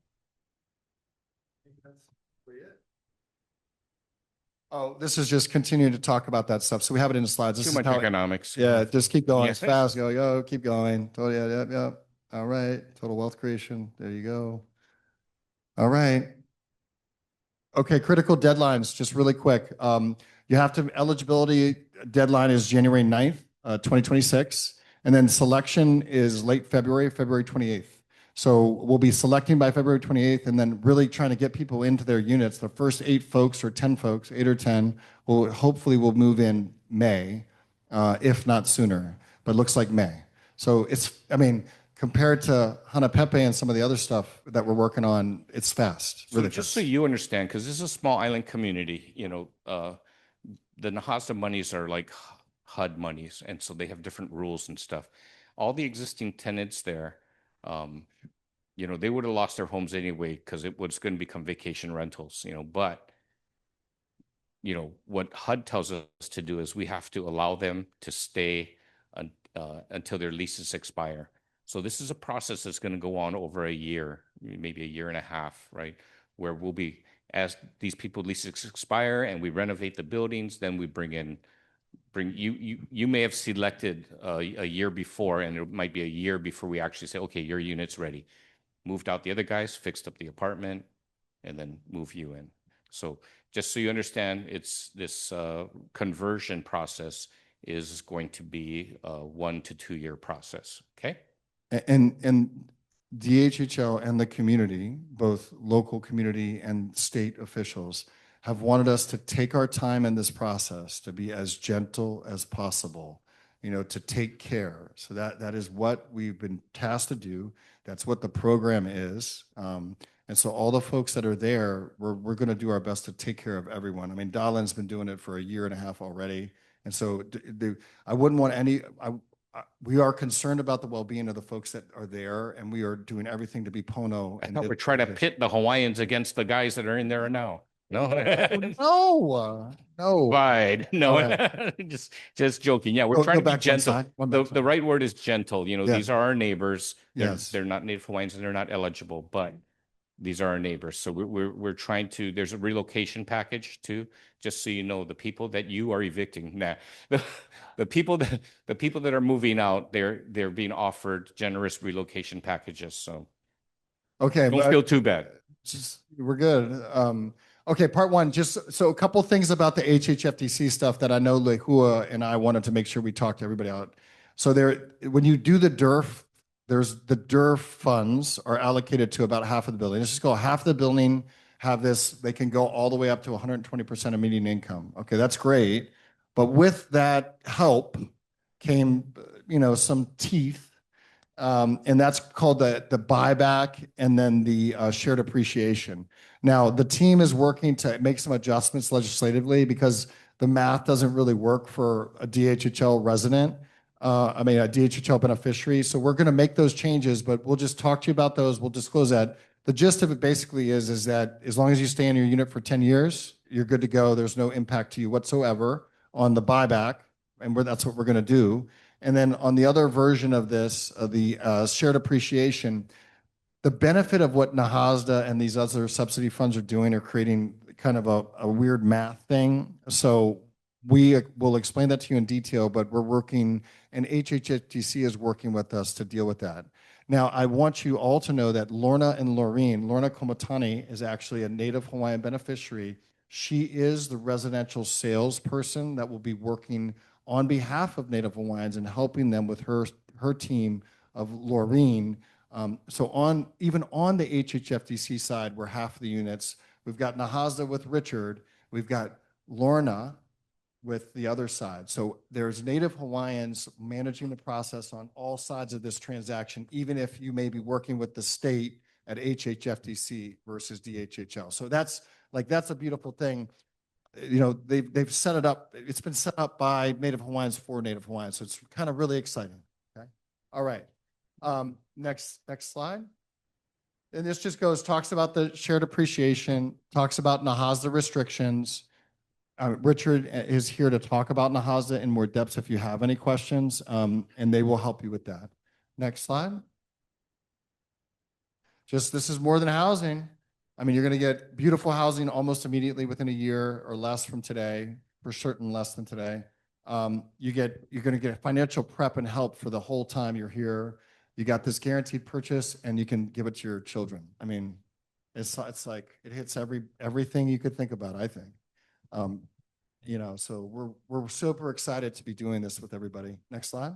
Oh, this is just continuing to talk about that stuff. So we have it in the slides. This Too is much how economics. Yeah, just keep going. Yes. Fast. Go, keep going. Yeah. All right. Total wealth creation. There you go. All right. Okay, critical deadlines, just really quick. You have to, eligibility deadline is January 9th, 2026. And then selection is late February 28th. So we'll be selecting by February 28th and then really trying to get people into their units. The first 8 folks or 10 folks, 8 or 10, hopefully will move in May, if not sooner, but looks like May. So compared to Hanapepe and some of the other stuff that we're working on, it's fast. So just so you understand, because this is a small island community, you know, the Nahasda monies are like HUD monies, and so they have different rules and stuff. All the existing tenants there, you know, they would have lost their homes anyway because it was going to become vacation rentals, you know, but, you know, what HUD tells us to do is we have to allow them to stay until their leases expire. So this is a process that's going to go on over a year, maybe a year and a half, right? Where we'll be, as these people leases expire and we renovate the buildings, then we bring in you may have selected a year before, and it might be a year before we actually say, okay, your unit's ready. Moved out the other guys, fixed up the apartment, and then move you in. So just so you understand, it's this conversion process is going to be a 1 to 2 year process. Okay. And DHHL and the community, both local community and state officials, have wanted us to take our time in this process, to be as gentle as possible, to take care. So that is what we've been tasked to do. That's what the program is. And so all the folks that are there, we're going to do our best to take care of everyone. I mean, Dalin's been doing it for 1.5 years already. And so I wouldn't want we are concerned about the well-being of the folks that are there, and we are doing everything to be Pono. I thought we're trying to pit the Hawaiians against the guys that are in there now. No, no. Fine. No, All just joking. Yeah, we're Go trying to be back one gentle. side, one back The side. right word is gentle. Yeah. These are our neighbors. Yes. They're not Native Hawaiians and they're not eligible, but these are our neighbors. So we're trying to, there's a relocation package too, just so you know, the people that you are evicting. Nah, the people that are moving out, they're being offered generous relocation packages. So Okay, don't feel too bad. we're good. Okay, part one, just so a couple things about the HHFDC stuff that I know Lehua and I wanted to make sure we talked to everybody out. So when you do the DERF, the DERF funds are allocated to about half of the building. Let's just go half of the building have this, they can go all the way up to 120% of median income. Okay, that's great. But with that help came, some teeth. And that's called the buyback and then the shared appreciation. Now, the team is working to make some adjustments legislatively because the math doesn't really work for a DHHL resident. A DHHL beneficiary. So we're going to make those changes, but we'll just talk to you about those. We'll disclose that. The gist of it basically is that as long as you stay in your unit for 10 years, you're good to go. There's no impact to you whatsoever on the buyback, and that's what we're going to do. And then on the other version of this, the shared appreciation, the benefit of what Nahasda and these other subsidy funds are doing are creating kind of a weird math thing. So we will explain that to you in detail, but we're working, and HHFTC is working with us to deal with that. Now, I want you all to know that Lorna Komatani is actually a Native Hawaiian beneficiary. She is the residential salesperson that will be working on behalf of Native Hawaiians and helping them with her team of Laureen. So even on the HHFDC side, we're half the units. We've got Nahasda with Richard. We've got Lorna with the other side. So there's Native Hawaiians managing the process on all sides of this transaction, even if you may be working with the state at HHFDC versus DHHL. So that's a beautiful thing. They've set it up. It's been set up by Native Hawaiians for Native Hawaiians. So it's kind of really exciting. Okay. All right. Next slide. And this just talks about the shared appreciation, talks about Nahasda restrictions. Richard is here to talk about Nahasda in more depth if you have any questions, and they will help you with that. Next slide. This is more than housing. You're going to get beautiful housing almost immediately within a year or less from today, for certain less than today. You're going to get financial prep and help for the whole time you're here. You got this guaranteed purchase, and you can give it to your children. It's like it hits everything you could think about, I think. So we're super excited to be doing this with everybody. Next slide.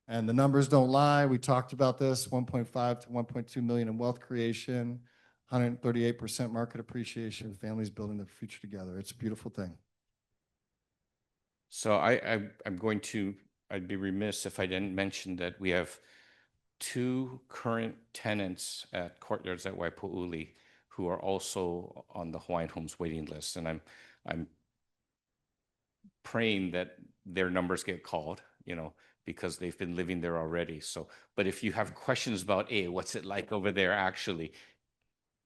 And the numbers don't lie. We talked about this, 1.5 to 1.2 million in wealth creation, 138% market appreciation, families building their future together. It's a beautiful thing. So I'd be remiss if I didn't mention that we have 2 current tenants at Courtyards at Waipouli who are also on the Hawaiian Homes waiting list. And I'm praying that their numbers get called, because they've been living there already. So, but if you have questions about, what's it like over there actually,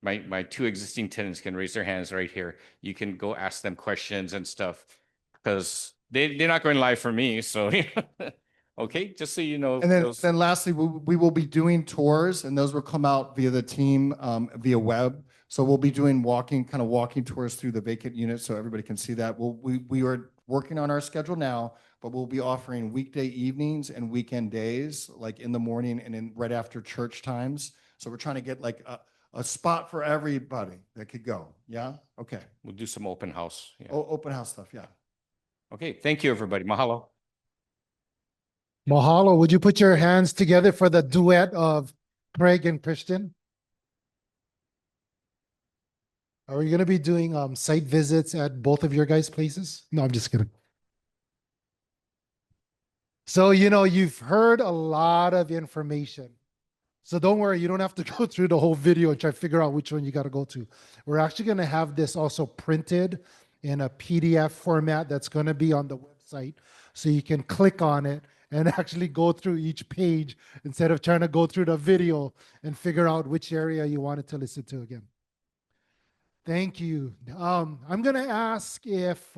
my 2 existing tenants can raise their hands right here. You can go ask them questions and stuff, because they're not going live for me. So, okay, just so you know. And then lastly, we will be doing tours, and those will come out via the team via web. So we'll be doing walking tours through the vacant units so everybody can see that. We are working on our schedule now, but we'll be offering weekday evenings and weekend days, like in the morning and in right after church times. So we're trying to get like a spot for everybody that could go. Yeah? Okay. We'll do some open house. Yeah. Open house stuff. Yeah. Okay, thank you, everybody. Mahalo. Mahalo. Would you put your hands together for the duet of Craig and Christian? Are we going to be doing site visits at both of your guys' places? No, I'm just kidding. So, you've heard a lot of information. So don't worry, you don't have to go through the whole video and try to figure out which one you got to go to. We're actually going to have this also printed in a PDF format that's going to be on the website. So you can click on it and actually go through each page instead of trying to go through the video and figure out which area you wanted to listen to again. Thank you. I'm going to ask if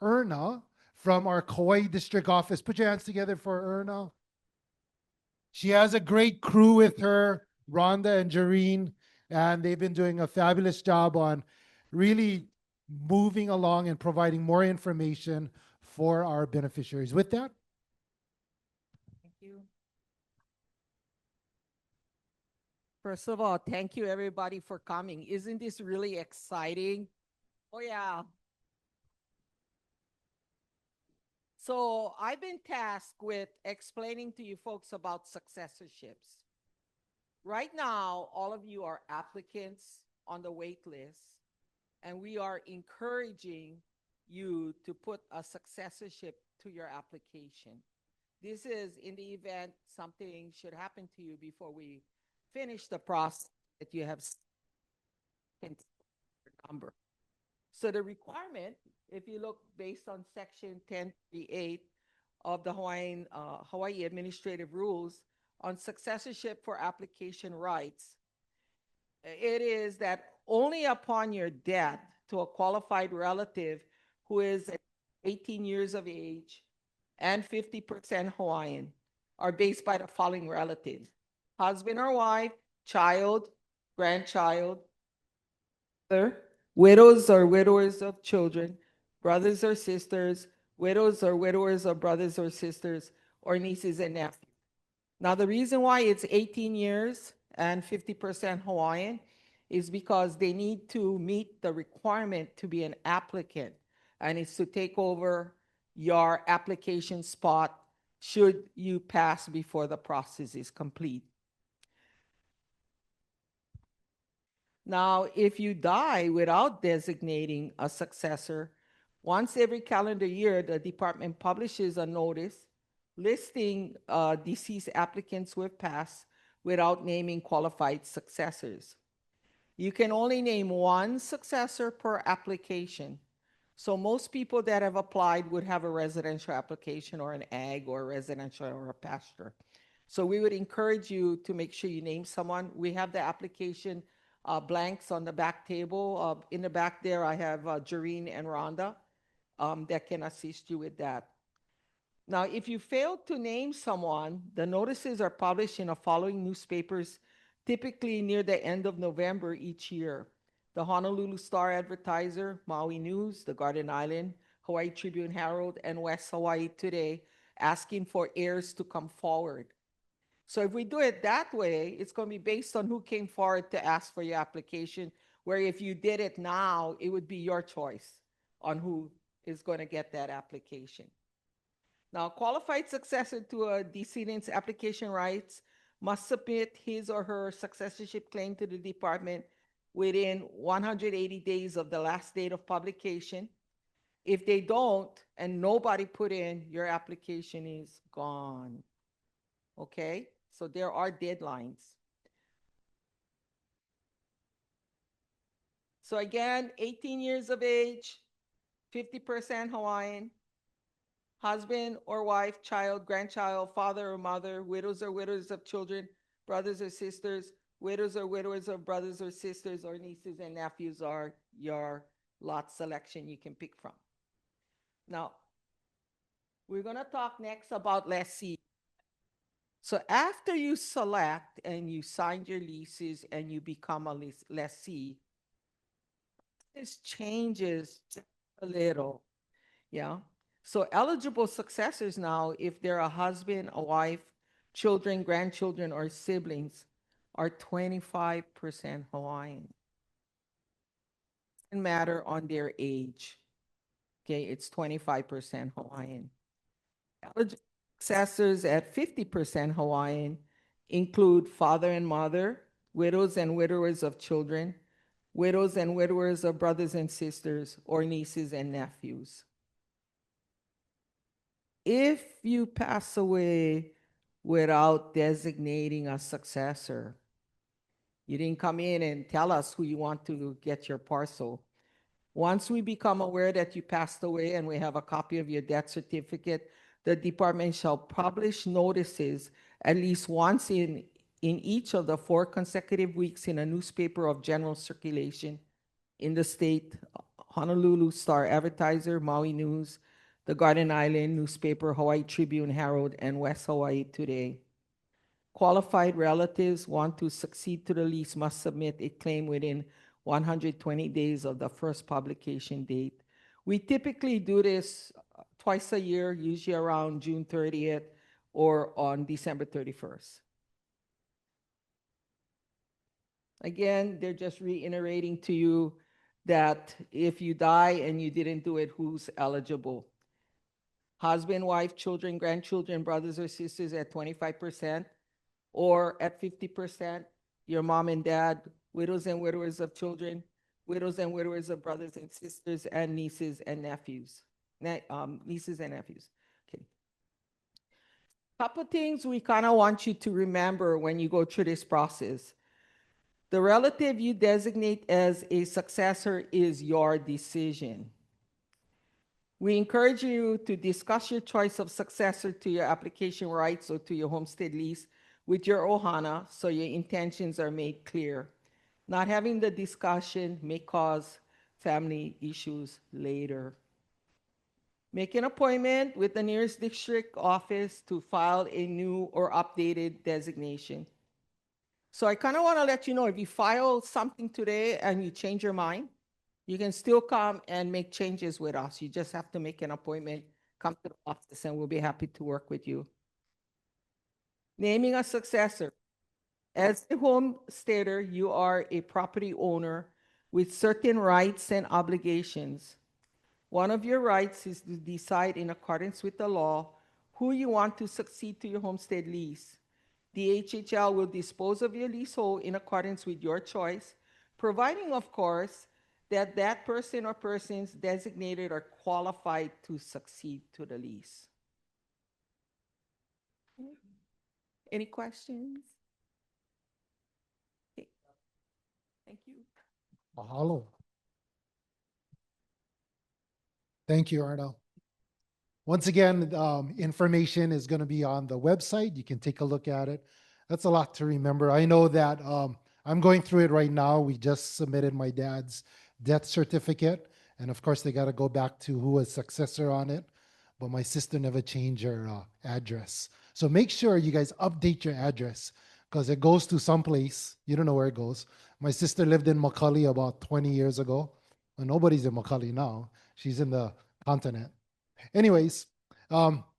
Erna from our Kauai district office, put your hands together for Erna. She has a great crew with her, Rhonda and Jareen, and they've been doing a fabulous job on really moving along and providing more information for our beneficiaries. With that, thank you. First of all, thank you everybody for coming. Isn't this really exciting? Oh yeah. So I've been tasked with explaining to you folks about successorships. Right now, all of you are applicants on the wait list, and we are encouraging you to put a successorship to your application. This is in the event something should happen to you before we finish the process that you have number. So the requirement, if you look based on section 1038 of the Hawaii Administrative Rules on successorship for application rights, it is that only upon your death to a qualified relative who is 18 years of age and 50% Hawaiian are based by the following relatives: husband or wife, child, grandchild, widows or widowers of children, brothers or sisters, widows or widowers of brothers or sisters, or nieces and nephews. Now, the reason why it's 18 years and 50% Hawaiian is because they need to meet the requirement to be an applicant, and it's to take over your application spot should you pass before the process is complete. Now, if you die without designating a successor, once every calendar year, the department publishes a notice listing deceased applicants who have passed without naming qualified successors. You can only name one successor per application. So most people that have applied would have a residential application or an ag or a residential or a pasture. So we would encourage you to make sure you name someone. We have the application blanks on the back table. In the back there, I have Jareen and Rhonda that can assist you with that. Now, if you fail to name someone, the notices are published in the following newspapers, typically near the end of November each year: the Honolulu Star Advertiser, Maui News, the Garden Island, Hawaii Tribune Herald, and West Hawaii Today, asking for heirs to come forward. So if we do it that way, it's going to be based on who came forward to ask for your application, where if you did it now, it would be your choice on who is going to get that application. Now, a qualified successor to a decedent's application rights must submit his or her successorship claim to the department within 180 days of the last date of publication. If they don't, and nobody put in, your application is gone. Okay? So there are deadlines. So again, 18 years of age, 50% Hawaiian, husband or wife, child, grandchild, father or mother, widows or widows of children, brothers or sisters, widows or widowers of brothers or sisters, or nieces and nephews are your lot selection you can pick from. Now, we're going to talk next about lessee. So after you select and you sign your leases and you become a lessee, this changes a little, yeah? So eligible successors now, if they're a husband, a wife, children, grandchildren, or siblings, are 25% Hawaiian. Doesn't matter on their age. Okay, it's 25% Hawaiian. Eligible successors at 50% Hawaiian include father and mother, widows and widowers of children, widows and widowers of brothers and sisters, or nieces and nephews. If you pass away without designating a successor, you didn't come in and tell us who you want to get your parcel. Once we become aware that you passed away and we have a copy of your death certificate, the department shall publish notices at least once in each of the 4 consecutive weeks in a newspaper of general circulation in the state, Honolulu Star Advertiser, Maui News, the Garden Island newspaper, Hawaii Tribune Herald, and West Hawaii Today. Qualified relatives want to succeed to the lease must submit a claim within 120 days of the first publication date. We typically do this twice a year, usually around June 30th or on December 31st. Again, they're just reiterating to you that if you die and you didn't do it, who's eligible? Husband, wife, children, grandchildren, brothers or sisters at 25%, or at 50%, your mom and dad, widows and widowers of children, widows and widowers of brothers and sisters, and nieces and nephews. Nieces and nephews. Okay. Couple things we kind of want you to remember when you go through this process. The relative you designate as a successor is your decision. We encourage you to discuss your choice of successor to your application rights or to your homestead lease with your ohana so your intentions are made clear. Not having the discussion may cause family issues later. Make an appointment with the nearest district office to file a new or updated designation. So I kind of want to let you know, if you file something today and you change your mind, you can still come and make changes with us. You just have to make an appointment, come to the office, and we'll be happy to work with you. Naming a successor. As a homesteader, you are a property owner with certain rights and obligations. One of your rights is to decide in accordance with the law who you want to succeed to your homestead lease. The HHL will dispose of your leasehold in accordance with your choice, providing, of course, that that person or persons designated are qualified to succeed to the lease. Any questions? Okay. Thank you. Mahalo. Thank you, Arno. Once again, information is going to be on the website. You can take a look at it. That's a lot to remember. I know that I'm going through it right now. We just submitted my dad's death certificate. And of course, they got to go back to who was successor on it. But my sister never changed her address. So make sure you guys update your address because it goes to someplace. You don't know where it goes. My sister lived in Macaulay about 20 years ago. Well, nobody's in Macaulay now. She's in the continent. Anyways,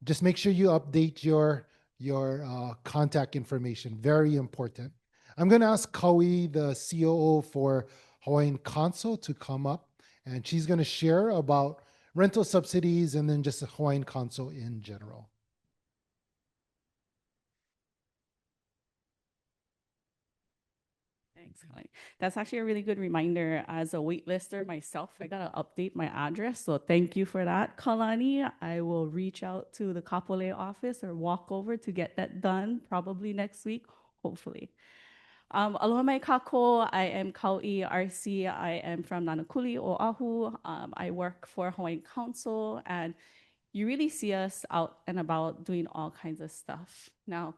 just make sure you update your contact information. Very important. I'm going to ask Kaui, the COO for Hawaiian Council, to come up, and she's going to share about rental subsidies and then just the Hawaiian Council in general. Thanks, Colleen. That's actually a really good reminder. As a waitlister myself, I gotta update my address. So thank you for that, Kalani. I will reach out to the Kapolei office or walk over to get that done probably next week, hopefully. Aloha mai kako. I am Kau'i RC. I am from Nanakuli, Oahu. I work for Hawaiian Council, and you really see us out and about doing all kinds of stuff. Now,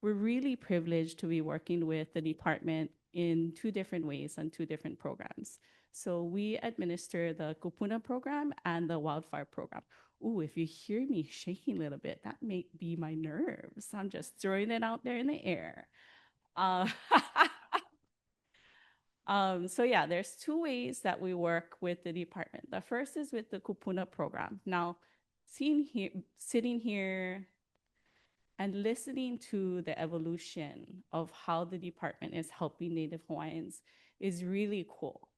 we're really privileged to be working with the department in 2 different ways and 2 different programs. So we administer the Kupuna program and the wildfire program. Ooh, if you hear me shaking a little bit, that may be my nerves. I'm just throwing it out there in the air. So yeah, there's 2 ways that we work with the department. The first is with the Kupuna program. Now, sitting here and listening to the evolution of how the department is helping Native Hawaiians is really cool.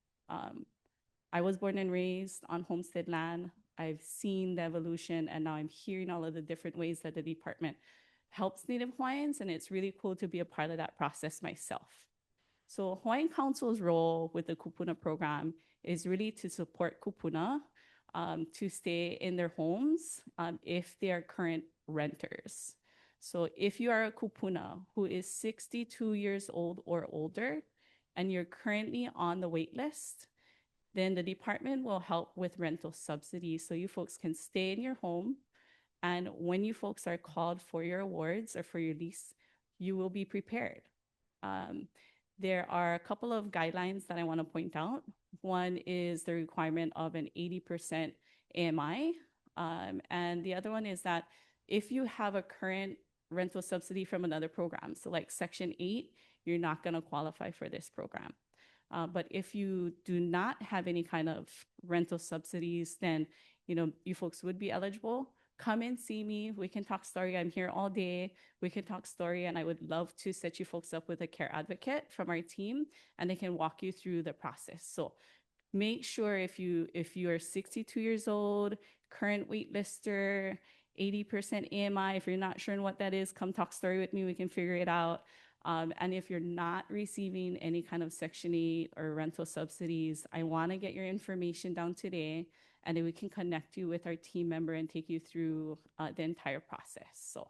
I was born and raised on homestead land. I've seen the evolution, and now I'm hearing all of the different ways that the department helps Native Hawaiians, and it's really cool to be a part of that process myself. So Hawaiian Council's role with the Kupuna program is really to support Kupuna to stay in their homes if they are current renters. So if you are a Kupuna who is 62 years old or older and you're currently on the wait list, then the department will help with rental subsidies so you folks can stay in your home. And when you folks are called for your awards or for your lease, you will be prepared. There are a couple of guidelines that I want to point out. One is the requirement of an 80% AMI. And the other one is that if you have a current rental subsidy from another program, so like Section 8, you're not going to qualify for this program. But if you do not have any kind of rental subsidies, then you folks would be eligible. Come and see me. We can talk story. I'm here all day. We can talk story, and I would love to set you folks up with a care advocate from our team, and they can walk you through the process. So make sure if you are 62 years old, current waitlister, 80% AMI, if you're not sure what that is, come talk story with me. We can figure it out. And if you're not receiving any kind of Section 8 or rental subsidies, I want to get your information down today, and then we can connect you with our team member and take you through the entire process. So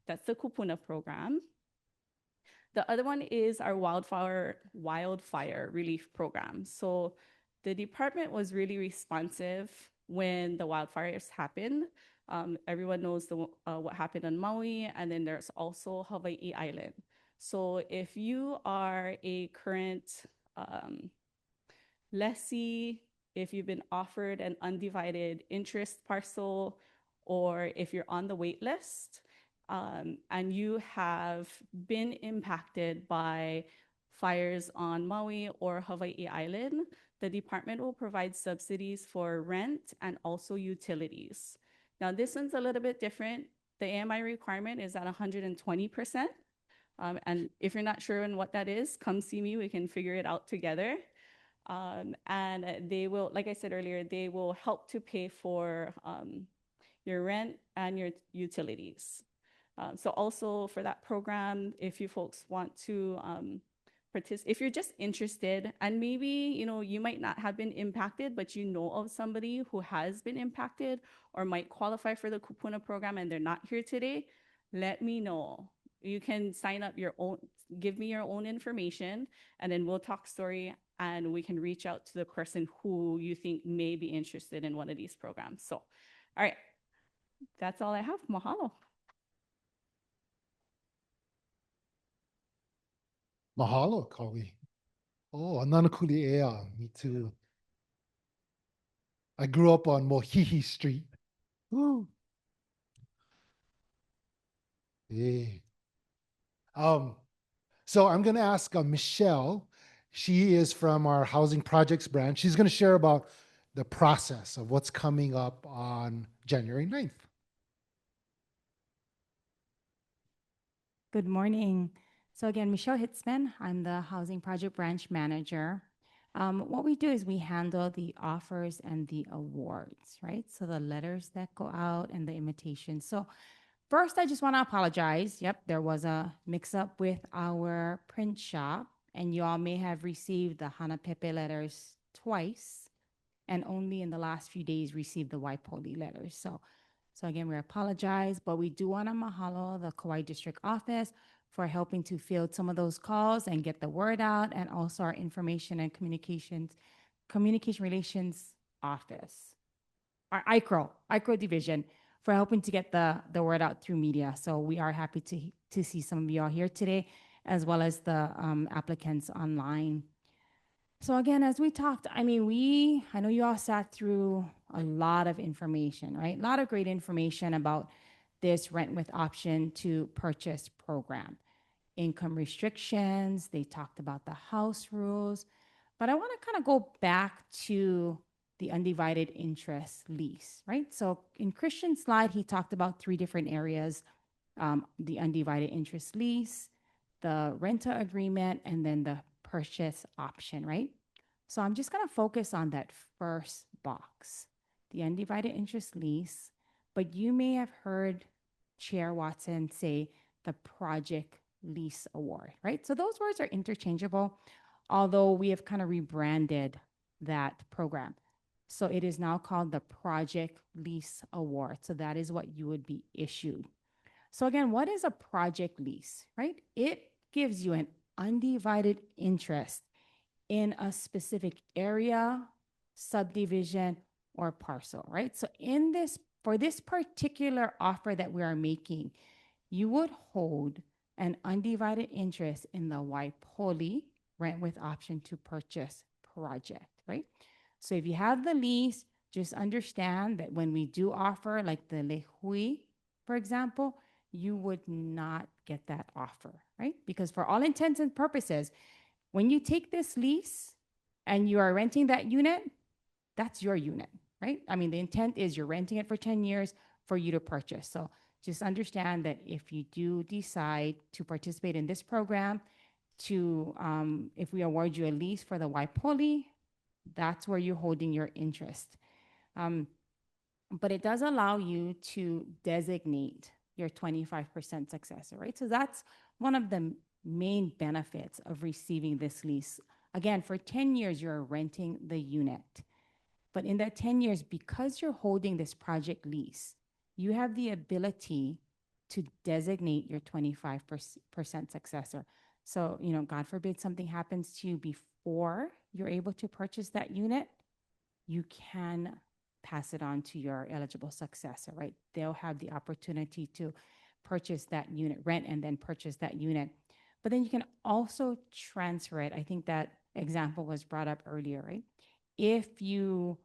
that's the Kupuna program. The other one is our wildfire relief program. So the department was really responsive when the wildfires happened. Everyone knows what happened on Maui, and then there's also Hawaii Island. So if you are a current lessee, if you've been offered an undivided interest parcel, or if you're on the wait list, and you have been impacted by fires on Maui or Hawaii Island, the department will provide subsidies for rent and also utilities. Now, this one's a little bit different. The AMI requirement is at 120%. And if you're not sure on what that is, come see me. We can figure it out together. And they will, like I said earlier, they will help to pay for your rent and your utilities. So also for that program, if you folks want to participate, if you're just interested, and maybe you might not have been impacted, but you know of somebody who has been impacted or might qualify for the Kupuna program and they're not here today, let me know. You can sign up your own, give me your own information, and then we'll talk story and we can reach out to the person who you think may be interested in one of these programs. So, all right, that's all I have. Mahalo. Mahalo, Kaui. Oh, Ananakuli Ea, me too. I grew up on Mohihi Street. Woo. Yeah. So I'm going to ask Michelle. She is from our housing projects branch. She's going to share about the process of what's coming up on January 9th. Good morning. So again, Michelle Hitzman, I'm the Housing Project Branch Manager. What we do is we handle the offers and the awards, right? So the letters that go out and the invitations. So first, I just want to apologize. Yep, there was a mix-up with our print shop, and you all may have received the Hana Pepe letters twice, and only in the last few days received the Waipouli letters. So again, we apologize, but we do want to mahalo the Kauai District Office for helping to field some of those calls and get the word out, and also our Information and Communication Relations Office, our ICRO division, for helping to get the word out through media. So we are happy to see some of you all here today, as well as the applicants online. So again, as we talked, I mean, I know you all sat through a lot of information, right? A lot of great information about this rent with option to purchase program. Income restrictions, they talked about the house rules, but I want to kind of go back to the undivided interest lease, right? So in Christian's slide, he talked about 3 different areas, the undivided interest lease, the rental agreement, and then the purchase option, right? So I'm just gonna focus on that first box, the undivided interest lease, but you may have heard Chair Watson say the project lease award, right? So those words are interchangeable, although we have kind of rebranded that program. So it is now called the project lease award. So that is what you would be issued. So again, what is a project lease, right? It gives you an undivided interest in a specific area, subdivision, or parcel, right? So for this particular offer that we are making, you would hold an undivided interest in the Waipouli rent with option to purchase project, right? So if you have the lease, just understand that when we do offer like the Lehui, for example, you would not get that offer, right? Because for all intents and purposes, when you take this lease and you are renting that unit, that's your unit, right? I mean, the intent is you're renting it for 10 years for you to purchase. So just understand that if you do decide to participate in this program, if we award you a lease for the Waipouli, that's where you're holding your interest. But it does allow you to designate your 25% successor, right? So that's one of the main benefits of receiving this lease. Again, for 10 years, you're renting the unit. But in that 10 years, because you're holding this project lease, you have the ability to designate your 25% successor. So, God forbid something happens to you before you're able to purchase that unit, you can pass it on to your eligible successor, right? They'll have the opportunity to purchase that unit, rent, and then purchase that unit. But then you can also transfer it. I think that example was brought up earlier, right? If you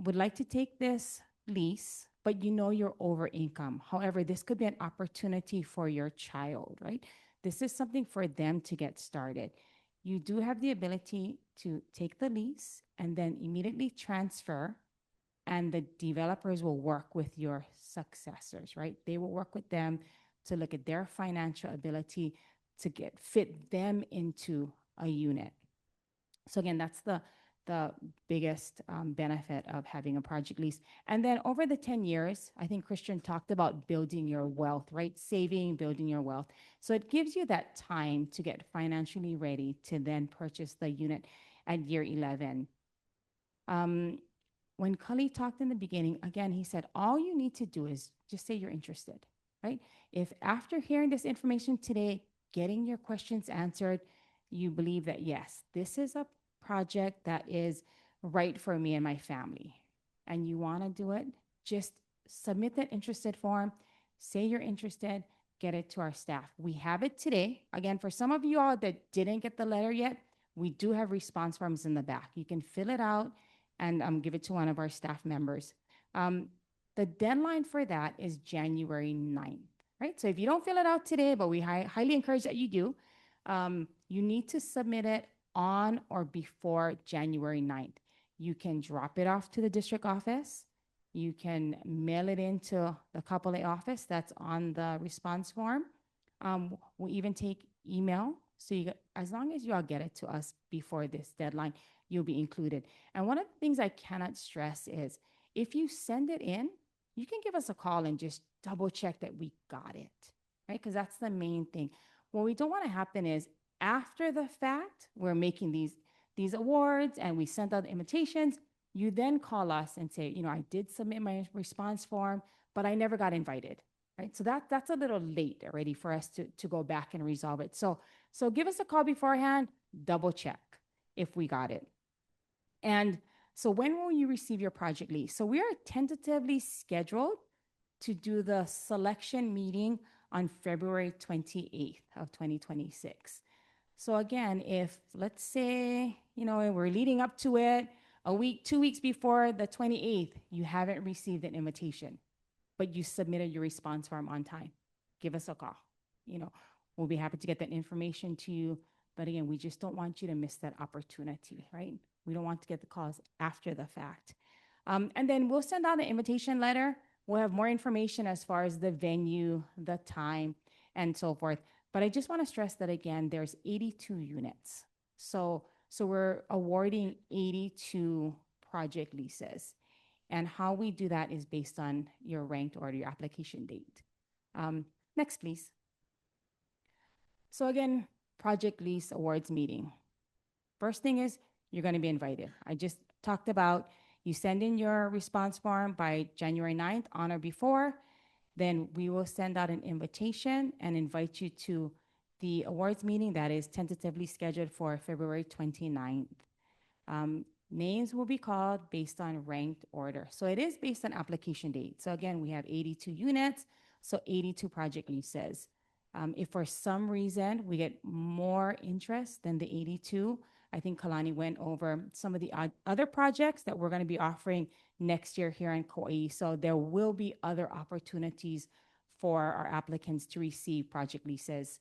would like to take this lease, but you're over income. However, this could be an opportunity for your child, right? This is something for them to get started. You do have the ability to take the lease and then immediately transfer, and the developers will work with your successors, right? They will work with them to look at their financial ability to fit them into a unit. So again, that's the biggest benefit of having a project lease. And then over the 10 years, I think Christian talked about building your wealth, right? Saving, building your wealth. So it gives you that time to get financially ready to then purchase the unit at year 11. When Cully talked in the beginning, again, he said, all you need to do is just say you're interested, right? If after hearing this information today, getting your questions answered, you believe that, yes, this is a project that is right for me and my family, and you want to do it, just submit that interested form, say you're interested, get it to our staff. We have it today. Again, for some of you all that didn't get the letter yet, we do have response forms in the back. You can fill it out and give it to one of our staff members. The deadline for that is January 9th, right? So if you don't fill it out today, but we highly encourage that you do, you need to submit it on or before January 9th. You can drop it off to the district office. You can mail it into the Kapolei office that's on the response form. We even take email. So as long as you all get it to us before this deadline, you'll be included. And one of the things I cannot stress is if you send it in, you can give us a call and just double check that we got it, right? Because that's the main thing. What we don't want to happen is after the fact, we're making these awards and we sent out the invitations, you then call us and say, I did submit my response form, but I never got invited, right? So that's a little late already for us to go back and resolve it. So give us a call beforehand, double check if we got it. And so when will you receive your project lease? So we are tentatively scheduled to do the selection meeting on February 28th of 2026. So again, if let's say, we're leading up to it, a week, 2 weeks before the 28th, you haven't received an invitation, but you submitted your response form on time, give us a call. We'll be happy to get that information to you. But again, we just don't want you to miss that opportunity, right? We don't want to get the calls after the fact. And then we'll send out an invitation letter. We'll have more information as far as the venue, the time, and so forth. But I just want to stress that again, there's 82 units. So we're awarding 82 project leases. And how we do that is based on your ranked order, your application date. Next, please. So again, project lease awards meeting. First thing is you're going to be invited. I just talked about you send in your response form by January 9th on or before. Then we will send out an invitation and invite you to the awards meeting that is tentatively scheduled for February 29th. Names will be called based on ranked order. So it is based on application date. So again, we have 82 units, so 82 project leases. If for some reason we get more interest than the 82, I think Kalani went over some of the other projects that we're going to be offering next year here in Kauai. So there will be other opportunities for our applicants to receive project leases.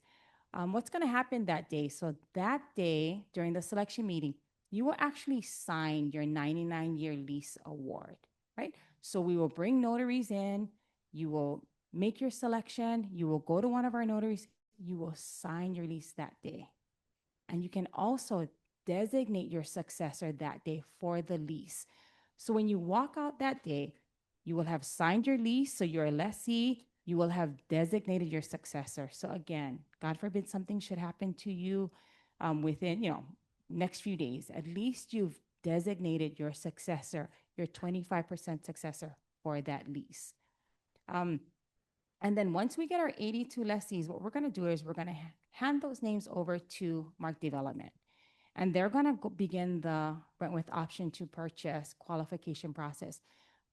What's going to happen that day? So that day during the selection meeting, you will actually sign your 99-year lease award, right? So we will bring notaries in, you will make your selection, you will go to one of our notaries, you will sign your lease that day. And you can also designate your successor that day for the lease. So when you walk out that day, you will have signed your lease, so you're a lessee, you will have designated your successor. So again, God forbid something should happen to you within, next few days, at least you've designated your successor, your 25% successor for that lease. And then once we get our 82 lessees, what we're going to do is we're going to hand those names over to Mark Development. And they're going to begin the rent with option to purchase qualification process.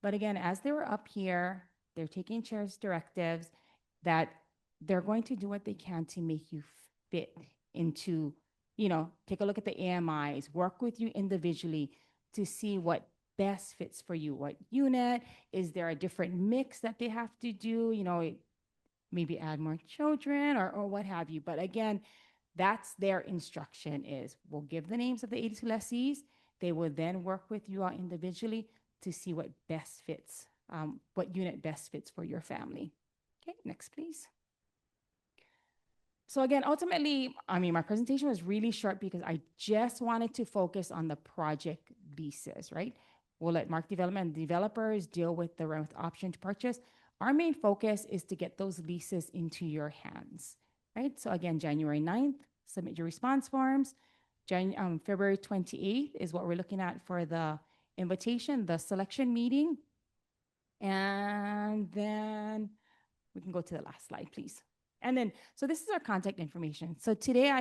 But again, as they were up here, they're taking chair's directives that they're going to do what they can to make you fit into, take a look at the AMIs, work with you individually to see what best fits for you. What unit? Is there a different mix that they have to do? Maybe add more children or what have you. But again, that's their instruction is we'll give the names of the 82 lessees. They will then work with you all individually to see what best fits, what unit best fits for your family. Okay, next, please. So again, ultimately, my presentation was really short because I just wanted to focus on the project leases, right? We'll let Mark Development and developers deal with the rent with option to purchase. Our main focus is to get those leases into your hands, right? So again, January 9th, submit your response forms. February 28th is what we're looking at for the invitation, the selection meeting. And then we can go to the last slide, please. And then, so this is our contact information. So today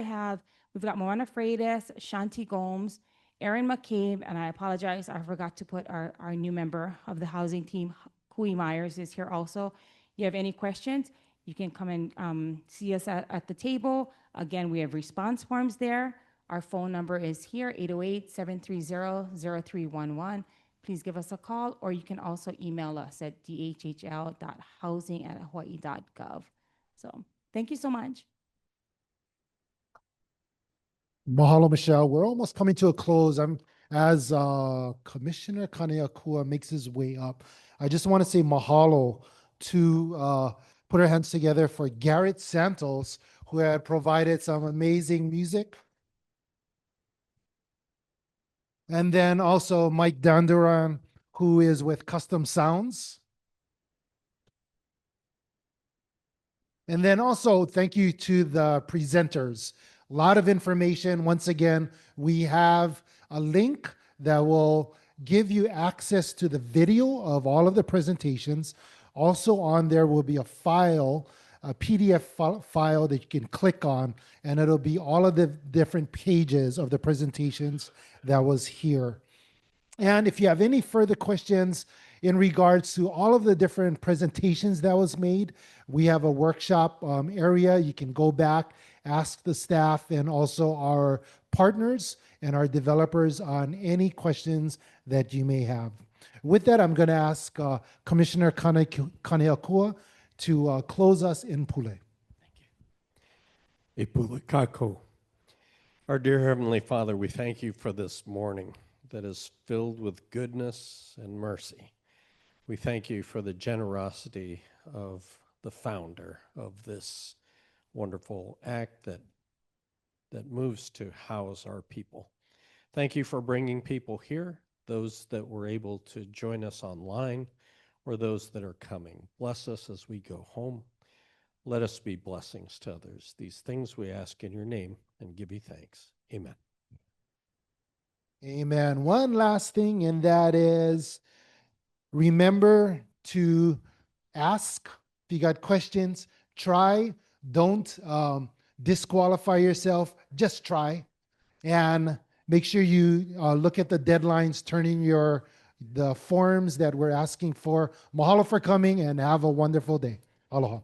we've got Moana Freitas, Shanti Gomes, Erin McCabe, and I apologize, I forgot to put our new member of the housing team, Kui Myers, is here also. You have any questions, you can come and see us at the table. Again, we have response forms there. Our phone number is here, 808-730-0311. Please give us a call, or you can also email us at dhhl.housing@hawaii.gov. So thank you so much. Mahalo, Michelle. We're almost coming to a close. As Commissioner Kaneakua makes his way up, I just want to say mahalo to put our hands together for Garrett Santos, who had provided some amazing music. And then also Mike Danduran, who is with Custom Sounds. And then also thank you to the presenters. A lot of information. Once again, we have a link that will give you access to the video of all of the presentations. Also on there will be a file, a PDF file that you can click on, and it'll be all of the different pages of the presentations that was here. And if you have any further questions in regards to all of the different presentations that was made, we have a workshop area. You can go back, ask the staff and also our partners and our developers on any questions that you may have. With that, I'm going to ask Commissioner Kaneakua to close us in Pule. Epule kako. Our dear Heavenly Father, we thank you for this morning. that is filled with goodness and mercy. We thank you for the generosity of the founder of this wonderful act that moves to house our people. Thank you for bringing people here, those that were able to join us online or those that are coming. Bless us as we go home. Let us be blessings to others. These things we ask in your name and give you thanks. Amen. Amen. One last thing, and that is remember to ask. If you got questions, try. Don't disqualify yourself. Just try. And make sure you look at the deadlines, turn in the forms that we're asking for. Mahalo for coming, and have a wonderful day. Aloha.